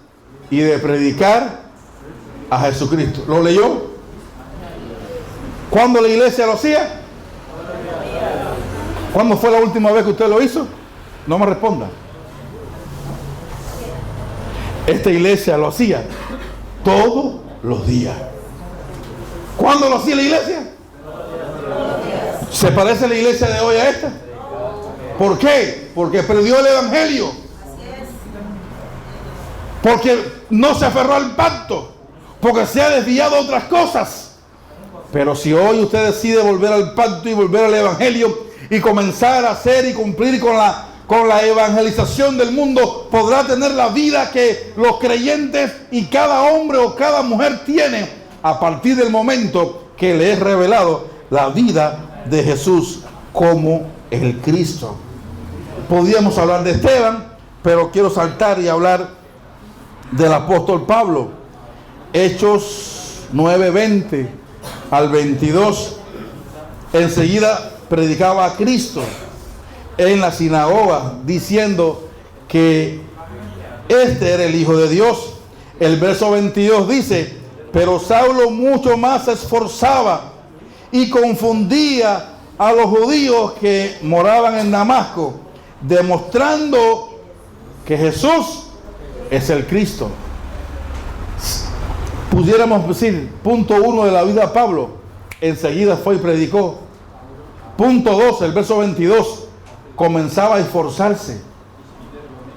y de predicar a Jesucristo. ¿Lo leyó? ¿Cuándo la iglesia lo hacía? ¿Cuándo fue la última vez que usted lo hizo? No me responda. Esta iglesia lo hacía todos los días. ¿Cuándo lo hacía la iglesia? ¿Se parece la iglesia de hoy a esta? ¿Por qué? Porque perdió el evangelio. Porque no se aferró al pacto. Porque se ha desviado a otras cosas. Pero si hoy usted decide volver al pacto y volver al evangelio y comenzar a hacer y cumplir con la evangelización del mundo, podrá tener la vida que los creyentes y cada hombre o cada mujer tiene a partir del momento que le es revelado la vida de Jesús como el Cristo. Podríamos hablar de Esteban, pero quiero saltar y hablar del apóstol Pablo. Hechos 9:20 al 22. Enseguida predicaba a Cristo en la sinagoga, diciendo que este era el Hijo de Dios. El verso 22 dice: pero Saulo mucho más se esforzaba y confundía a los judíos que moraban en Damasco, demostrando que Jesús es el Cristo. Pudiéramos decir, punto 1 de la vida de Pablo, enseguida fue y predicó. Punto 2, el verso 22, comenzaba a esforzarse.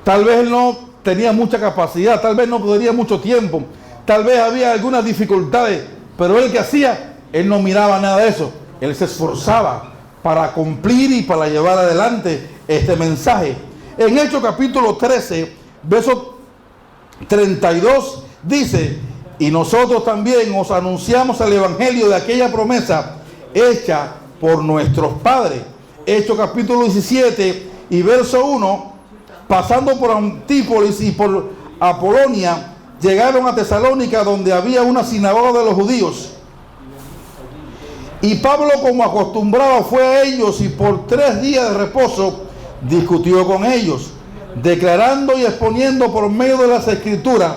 Tal vez no tenía mucha capacidad, tal vez no podría mucho tiempo, tal vez había algunas dificultades, pero él que hacía, él no miraba nada de eso. Él se esforzaba para cumplir y para llevar adelante este mensaje. En Hechos capítulo 13, verso 32, dice: y nosotros también os anunciamos el evangelio de aquella promesa hecha por nuestros padres. Hechos capítulo 17 y verso 1, pasando por Antípolis y por Apolonia, llegaron a Tesalónica, donde había una sinagoga de los judíos. Y Pablo, como acostumbraba, fue a ellos y por 3 días de reposo discutió con ellos, declarando y exponiendo por medio de las Escrituras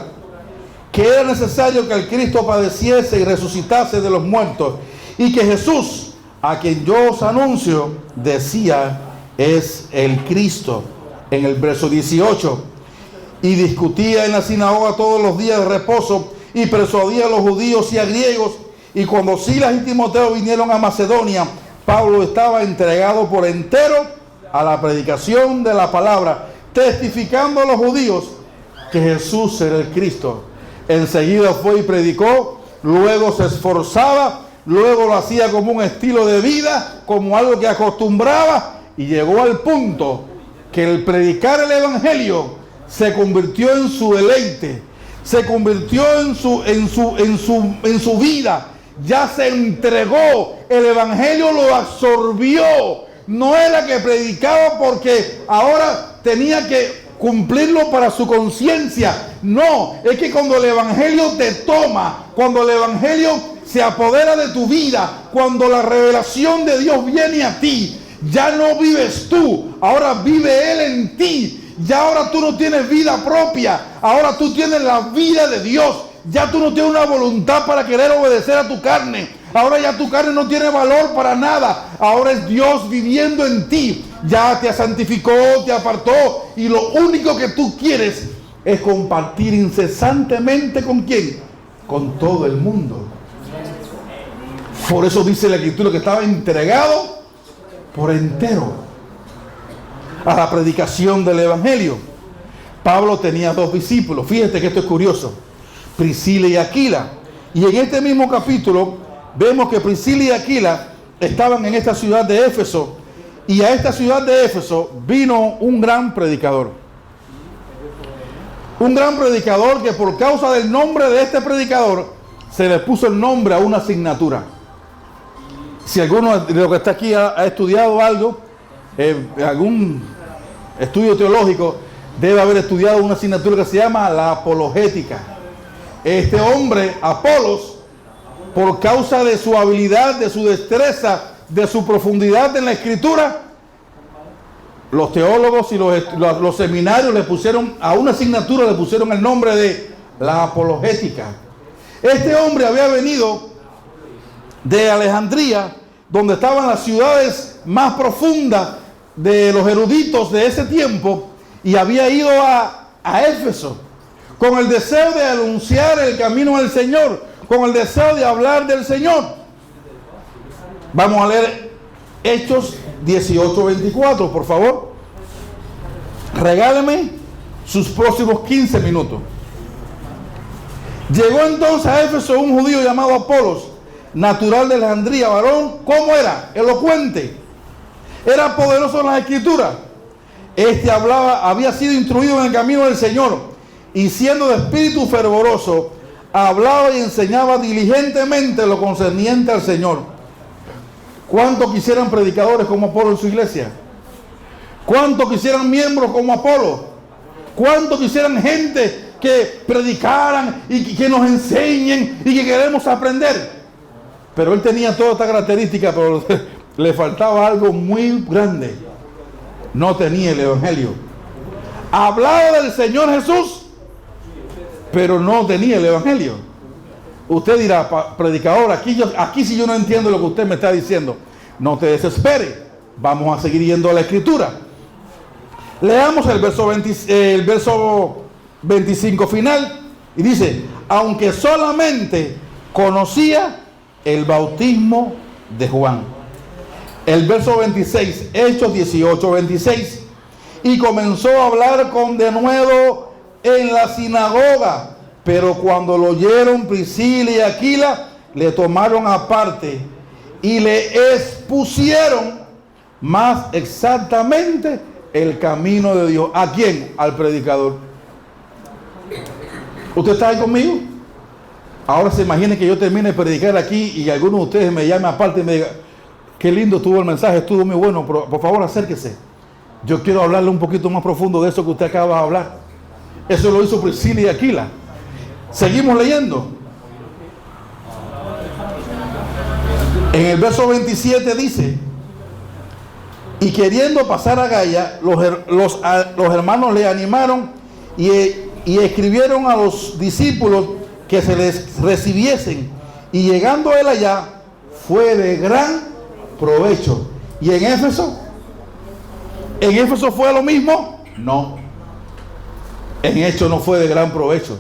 que era necesario que el Cristo padeciese y resucitase de los muertos, y que Jesús, a quien yo os anuncio, decía, es el Cristo. En el verso 18, y discutía en la sinagoga todos los días de reposo, y persuadía a los judíos y a griegos. Y cuando Silas y Timoteo vinieron a Macedonia, Pablo estaba entregado por entero a la predicación de la palabra, testificando a los judíos que Jesús era el Cristo. Enseguida fue y predicó, luego se esforzaba, luego lo hacía como un estilo de vida, como algo que acostumbraba, y llegó al punto que el predicar el evangelio se convirtió en su deleite, se convirtió en su vida. Ya se entregó, el evangelio lo absorbió. No era que predicaba porque ahora tenía que cumplirlo para su conciencia. No, es que cuando el evangelio te toma, cuando el evangelio se apodera de tu vida, cuando la revelación de Dios viene a ti, ya no vives tú, ahora vive Él en ti. Ya ahora tú no tienes vida propia, ahora tú tienes la vida de Dios. Ya tú no tienes una voluntad para querer obedecer a tu carne. Ahora ya tu carne no tiene valor para nada. Ahora es Dios viviendo en ti. Ya te santificó, te apartó. Y lo único que tú quieres es compartir incesantemente ¿con quién? Con todo el mundo. Por eso dice la Escritura que estaba entregado por entero a la predicación del evangelio. Pablo tenía 2 discípulos. Fíjate que esto es curioso. Priscila y Aquila. Y en este mismo capítulo vemos que Priscila y Aquila estaban en esta ciudad de Éfeso, y a esta ciudad de Éfeso vino un gran predicador. Un gran predicador que por causa del nombre de este predicador se le puso el nombre a una asignatura. Si alguno de los que está aquí ha estudiado algo, algún estudio teológico, debe haber estudiado una asignatura que se llama la apologética. Este hombre, Apolos, por causa de su habilidad, de su destreza, de su profundidad en la escritura, los teólogos y los seminarios le pusieron a una asignatura, le pusieron el nombre de la apologética. Este hombre había venido de Alejandría, donde estaban las ciudades más profundas de los eruditos de ese tiempo, y había ido a Éfeso con el deseo de anunciar el camino del Señor, con el deseo de hablar del Señor. Vamos a leer Hechos 18:24, por favor. Regáleme sus próximos 15 minutos. Llegó entonces a Éfeso un judío llamado Apolos, natural de Alejandría, varón, ¿cómo era? Elocuente. Era poderoso en las escrituras. Este había sido instruido en el camino del Señor, y siendo de espíritu fervoroso, hablaba y enseñaba diligentemente lo concerniente al Señor. ¿Cuántos quisieran predicadores como Apolo en su iglesia? ¿Cuántos quisieran miembros como Apolo? ¿Cuántos quisieran gente que predicaran y que nos enseñen y que queremos aprender? Pero él tenía toda esta característica, pero le faltaba algo muy grande. No tenía el evangelio. Hablaba del Señor Jesús, pero no tenía el evangelio. Usted dirá, predicador, aquí si yo no entiendo lo que usted me está diciendo. No te desespere. Vamos a seguir yendo a la escritura. Leamos el verso 25 final. Y dice, aunque solamente conocía el bautismo de Juan. El verso 26, Hechos 18:26. Y comenzó a hablar con denuedo en la sinagoga. Pero cuando lo oyeron Priscila y Aquila, le tomaron aparte y le expusieron más exactamente el camino de Dios. ¿A quién? Al predicador. ¿Usted está ahí conmigo? Ahora se imagine que yo termine de predicar aquí y alguno de ustedes me llame aparte y me diga, qué lindo estuvo el mensaje, estuvo muy bueno, pero por favor acérquese. Yo quiero hablarle un poquito más profundo de eso que usted acaba de hablar. Eso lo hizo Priscila y Aquila. Seguimos leyendo. En el verso 27 dice, y queriendo pasar a Gaya, los hermanos le animaron y escribieron a los discípulos que se les recibiesen. Y llegando él allá, fue de gran provecho. ¿Y en Éfeso? ¿En Éfeso fue lo mismo? No. En Hechos no fue de gran provecho.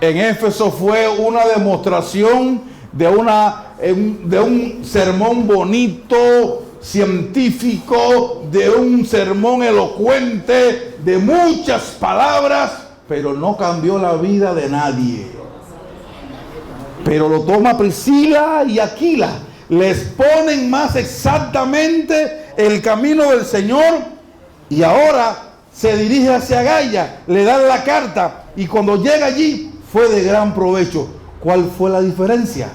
En Éfeso fue una demostración de un sermón bonito, científico, de un sermón elocuente, de muchas palabras, pero no cambió la vida de nadie. Pero lo toma Priscila y Aquila, les ponen más exactamente el camino del Señor, y ahora se dirige hacia Gaya, le dan la carta, y cuando llega allí fue de gran provecho. ¿Cuál fue la diferencia?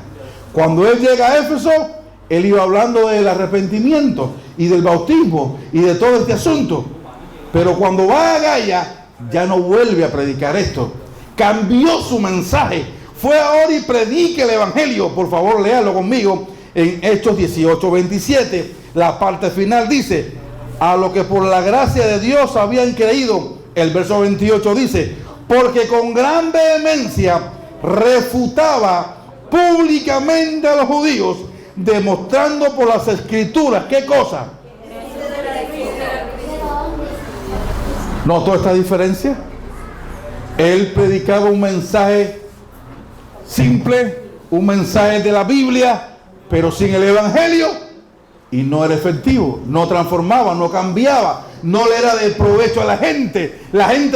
Cuando él llega a Éfeso, él iba hablando del arrepentimiento y del bautismo y de todo este asunto. Pero cuando va a Gaya, ya no vuelve a predicar esto. Cambió su mensaje. Fue ahora y predique el evangelio. Por favor, léalo conmigo en Hechos 18:27. La parte final dice, a lo que por la gracia de Dios habían creído. El verso 28 dice, porque con gran vehemencia refutaba públicamente a los judíos, demostrando por las escrituras, ¿qué cosa? ¿Notó esta diferencia? Él predicaba un mensaje simple, un mensaje de la Biblia, pero sin el evangelio, y no era efectivo, no transformaba, no cambiaba, no le era de provecho a la gente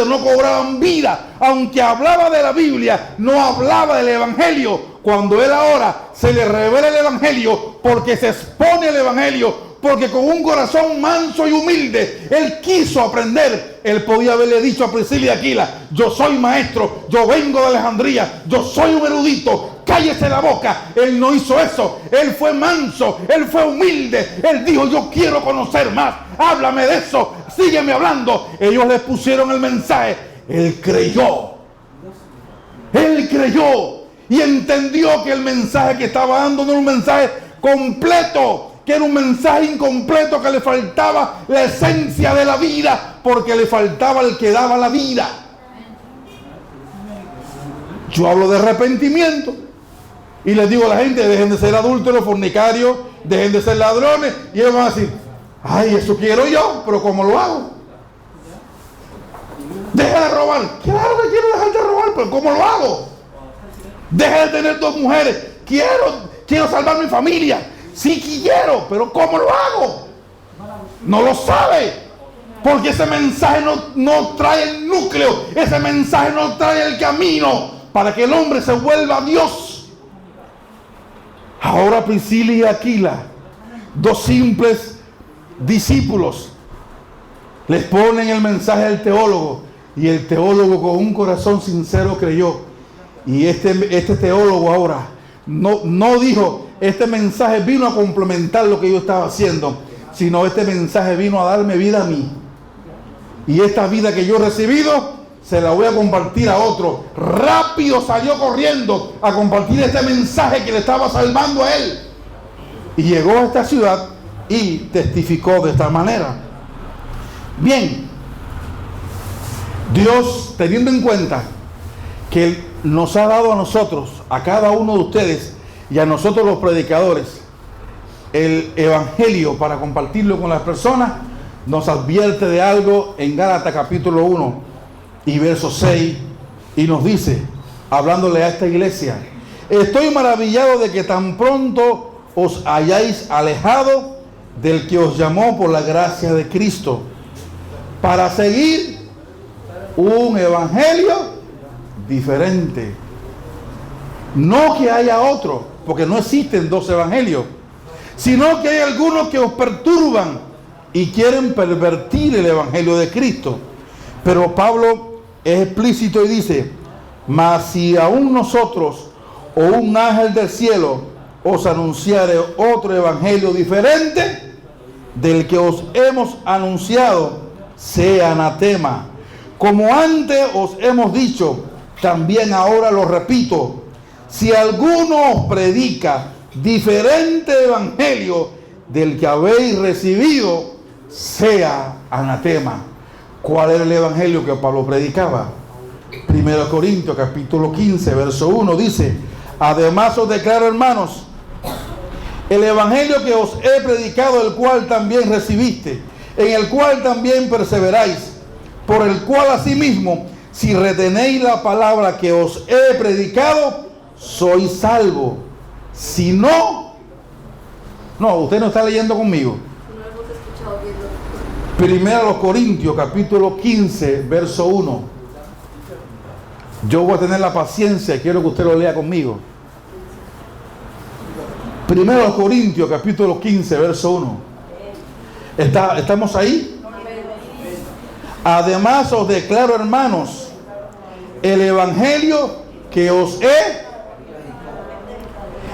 no cobraba vida, aunque hablaba de la Biblia, no hablaba del evangelio. Cuando él ahora se le revela el evangelio, porque se expone el evangelio, porque con un corazón manso y humilde él quiso aprender. Él podía haberle dicho a Priscila y Aquila: yo soy maestro, yo vengo de Alejandría, yo soy un erudito, cállese la boca. Él no hizo eso. Él fue manso, él fue humilde. Él dijo: yo quiero conocer más, háblame de eso, sígueme hablando. Ellos le pusieron el mensaje. Él creyó y entendió que el mensaje que estaba dando no era un mensaje completo, que era un mensaje incompleto, que le faltaba la esencia de la vida, porque le faltaba el que daba la vida. Yo hablo de arrepentimiento y les digo a la gente: dejen de ser adúlteros, fornicarios, dejen de ser ladrones, y ellos van a decir: ay, eso quiero yo, pero ¿cómo lo hago? Deja de robar. Claro que quiero dejar de robar, pero ¿cómo lo hago? Deja de tener 2 mujeres. Quiero salvar mi familia. Sí quiero, pero ¿cómo lo hago? No lo sabe, porque ese mensaje no trae el núcleo, ese mensaje no trae el camino para que el hombre se vuelva a Dios. Ahora Priscila y Aquila, 2 simples discípulos, les ponen el mensaje al teólogo, y el teólogo con un corazón sincero creyó. Y este teólogo ahora no dijo: este mensaje vino a complementar lo que yo estaba haciendo, sino este mensaje vino a darme vida a mí, y esta vida que yo he recibido se la voy a compartir a otro. Rápido salió corriendo a compartir este mensaje que le estaba salvando a él, y llegó a esta ciudad y testificó de esta manera. Bien, Dios, teniendo en cuenta que Él nos ha dado a nosotros, a cada uno de ustedes y a nosotros los predicadores, el evangelio para compartirlo con las personas, nos advierte de algo en Gálatas capítulo 1 y verso 6, y nos dice, hablándole a esta iglesia: estoy maravillado de que tan pronto os hayáis alejado del que os llamó por la gracia de Cristo, para seguir un evangelio diferente. No que haya otro, porque no existen 2 evangelios, sino que hay algunos que os perturban y quieren pervertir el evangelio de Cristo. Pero Pablo es explícito y dice: mas si aún nosotros o un ángel del cielo os anunciare otro evangelio diferente del que os hemos anunciado, sea anatema. Como antes os hemos dicho, también ahora lo repito: si alguno os predica diferente evangelio del que habéis recibido, sea anatema. ¿Cuál era el evangelio que Pablo predicaba? 1 Corintios capítulo 15 verso 1 dice: además os declaro, hermanos, el evangelio que os he predicado, el cual también recibiste, en el cual también perseveráis, por el cual asimismo, si retenéis la palabra que os he predicado, sois salvo. Si no, usted no está leyendo conmigo. Primero los Corintios capítulo 15 verso 1. Yo voy a tener la paciencia, quiero que usted lo lea conmigo. Primero los Corintios capítulo 15 verso 1. ¿Estamos ahí? Además os declaro, hermanos, el evangelio que os he,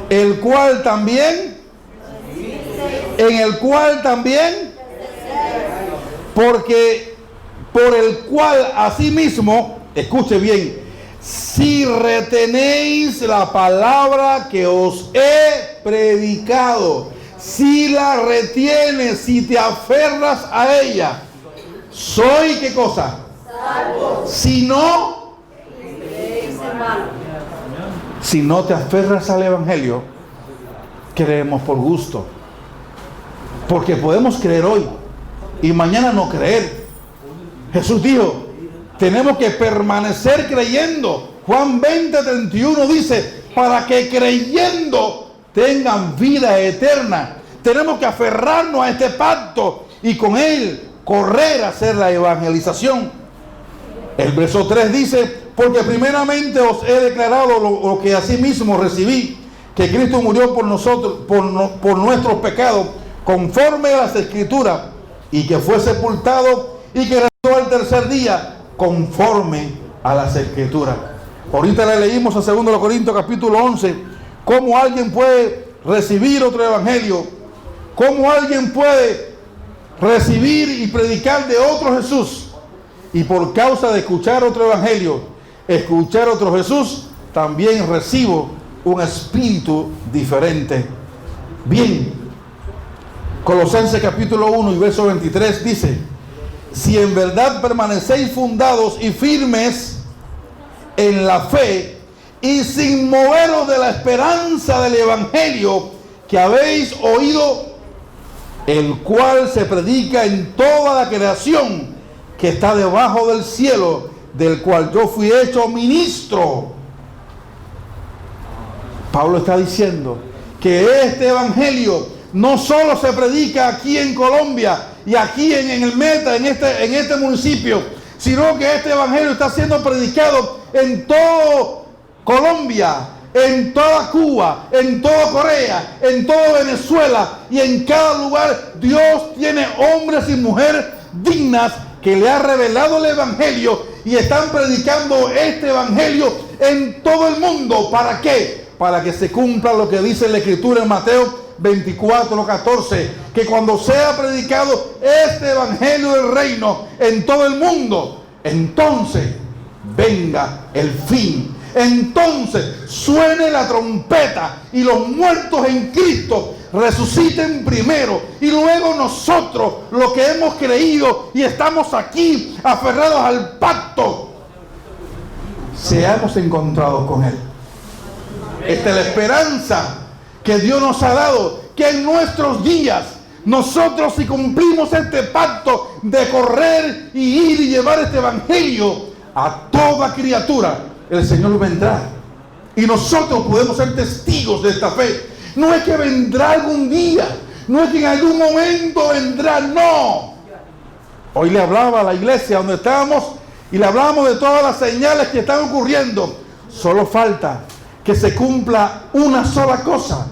el cual también, en el cual también, porque por el cual asimismo, escuche bien, si retenéis la palabra que os he predicado, si la retienes, si te aferras a ella, soy, ¿qué cosa? Salvo. Si no te aferras al evangelio, creemos por gusto, porque podemos creer hoy y mañana no creer. Jesús dijo: tenemos que permanecer creyendo. Juan 20:31 dice: para que creyendo tengan vida eterna. Tenemos que aferrarnos a este pacto y con él correr a hacer la evangelización. El verso 3 dice: Porque primeramente os he declarado lo que asimismo recibí, que Cristo murió por nosotros, por nuestros pecados, conforme a las Escrituras, y que fue sepultado y que resucitó al tercer día, conforme a las Escrituras. Ahorita le leímos a 2 Corintios capítulo 11, cómo alguien puede recibir otro evangelio, cómo alguien puede recibir y predicar de otro Jesús, y por causa de escuchar otro evangelio, escuchar otro Jesús, también recibo un espíritu diferente. Bien, Colosenses capítulo 1 y verso 23 dice: si en verdad permanecéis fundados y firmes en la fe, y sin moveros de la esperanza del evangelio que habéis oído, el cual se predica en toda la creación que está debajo del cielo, del cual yo fui hecho ministro. Pablo está diciendo que este evangelio no solo se predica aquí en Colombia y aquí en el Meta, en este municipio, sino que este evangelio está siendo predicado en todo Colombia, en toda Cuba, en toda Corea, en toda Venezuela, y en cada lugar Dios tiene hombres y mujeres dignas que le ha revelado el evangelio y están predicando este evangelio en todo el mundo. ¿Para qué? Para que se cumpla lo que dice la Escritura en Mateo 24:14, que cuando sea predicado este evangelio del reino en todo el mundo, entonces venga el fin. Entonces suene la trompeta y los muertos en Cristo resuciten primero, y luego nosotros, los que hemos creído y estamos aquí aferrados al pacto, seamos encontrados con Él. Esta es la esperanza que Dios nos ha dado, que en nuestros días nosotros, si cumplimos este pacto de correr y ir y llevar este evangelio a toda criatura, el Señor vendrá y nosotros podemos ser testigos de esta fe. No es que vendrá algún día, no es que en algún momento vendrá, no. Hoy le hablaba a la iglesia donde estábamos y le hablábamos de todas las señales que están ocurriendo. Solo falta que se cumpla una sola cosa.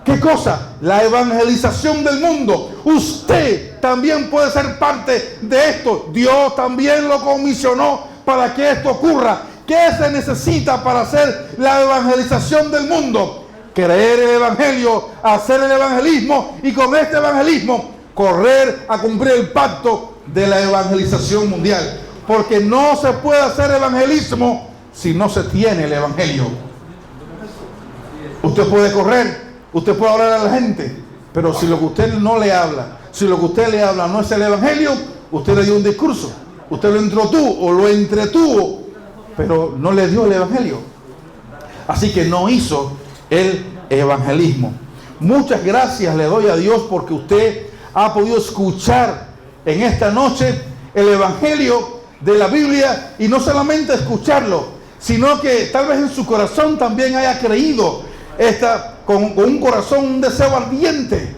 ¿Qué cosa? La evangelización del mundo. Usted también puede ser parte de esto. Dios también lo comisionó para que esto ocurra. ¿Qué se necesita para hacer la evangelización del mundo? Creer el evangelio, hacer el evangelismo, y con este evangelismo correr a cumplir el pacto de la evangelización mundial. Porque no se puede hacer evangelismo si no se tiene el evangelio. Usted puede correr, usted puede hablar a la gente, pero si lo que usted no le habla, si lo que usted le habla no es el evangelio, usted le dio un discurso, usted lo introdujo o lo entretuvo, pero no le dio el evangelio. Así que no hizo el evangelismo. Muchas gracias le doy a Dios porque usted ha podido escuchar en esta noche el evangelio de la Biblia, y no solamente escucharlo, sino que tal vez en su corazón también haya creído con un corazón, un deseo ardiente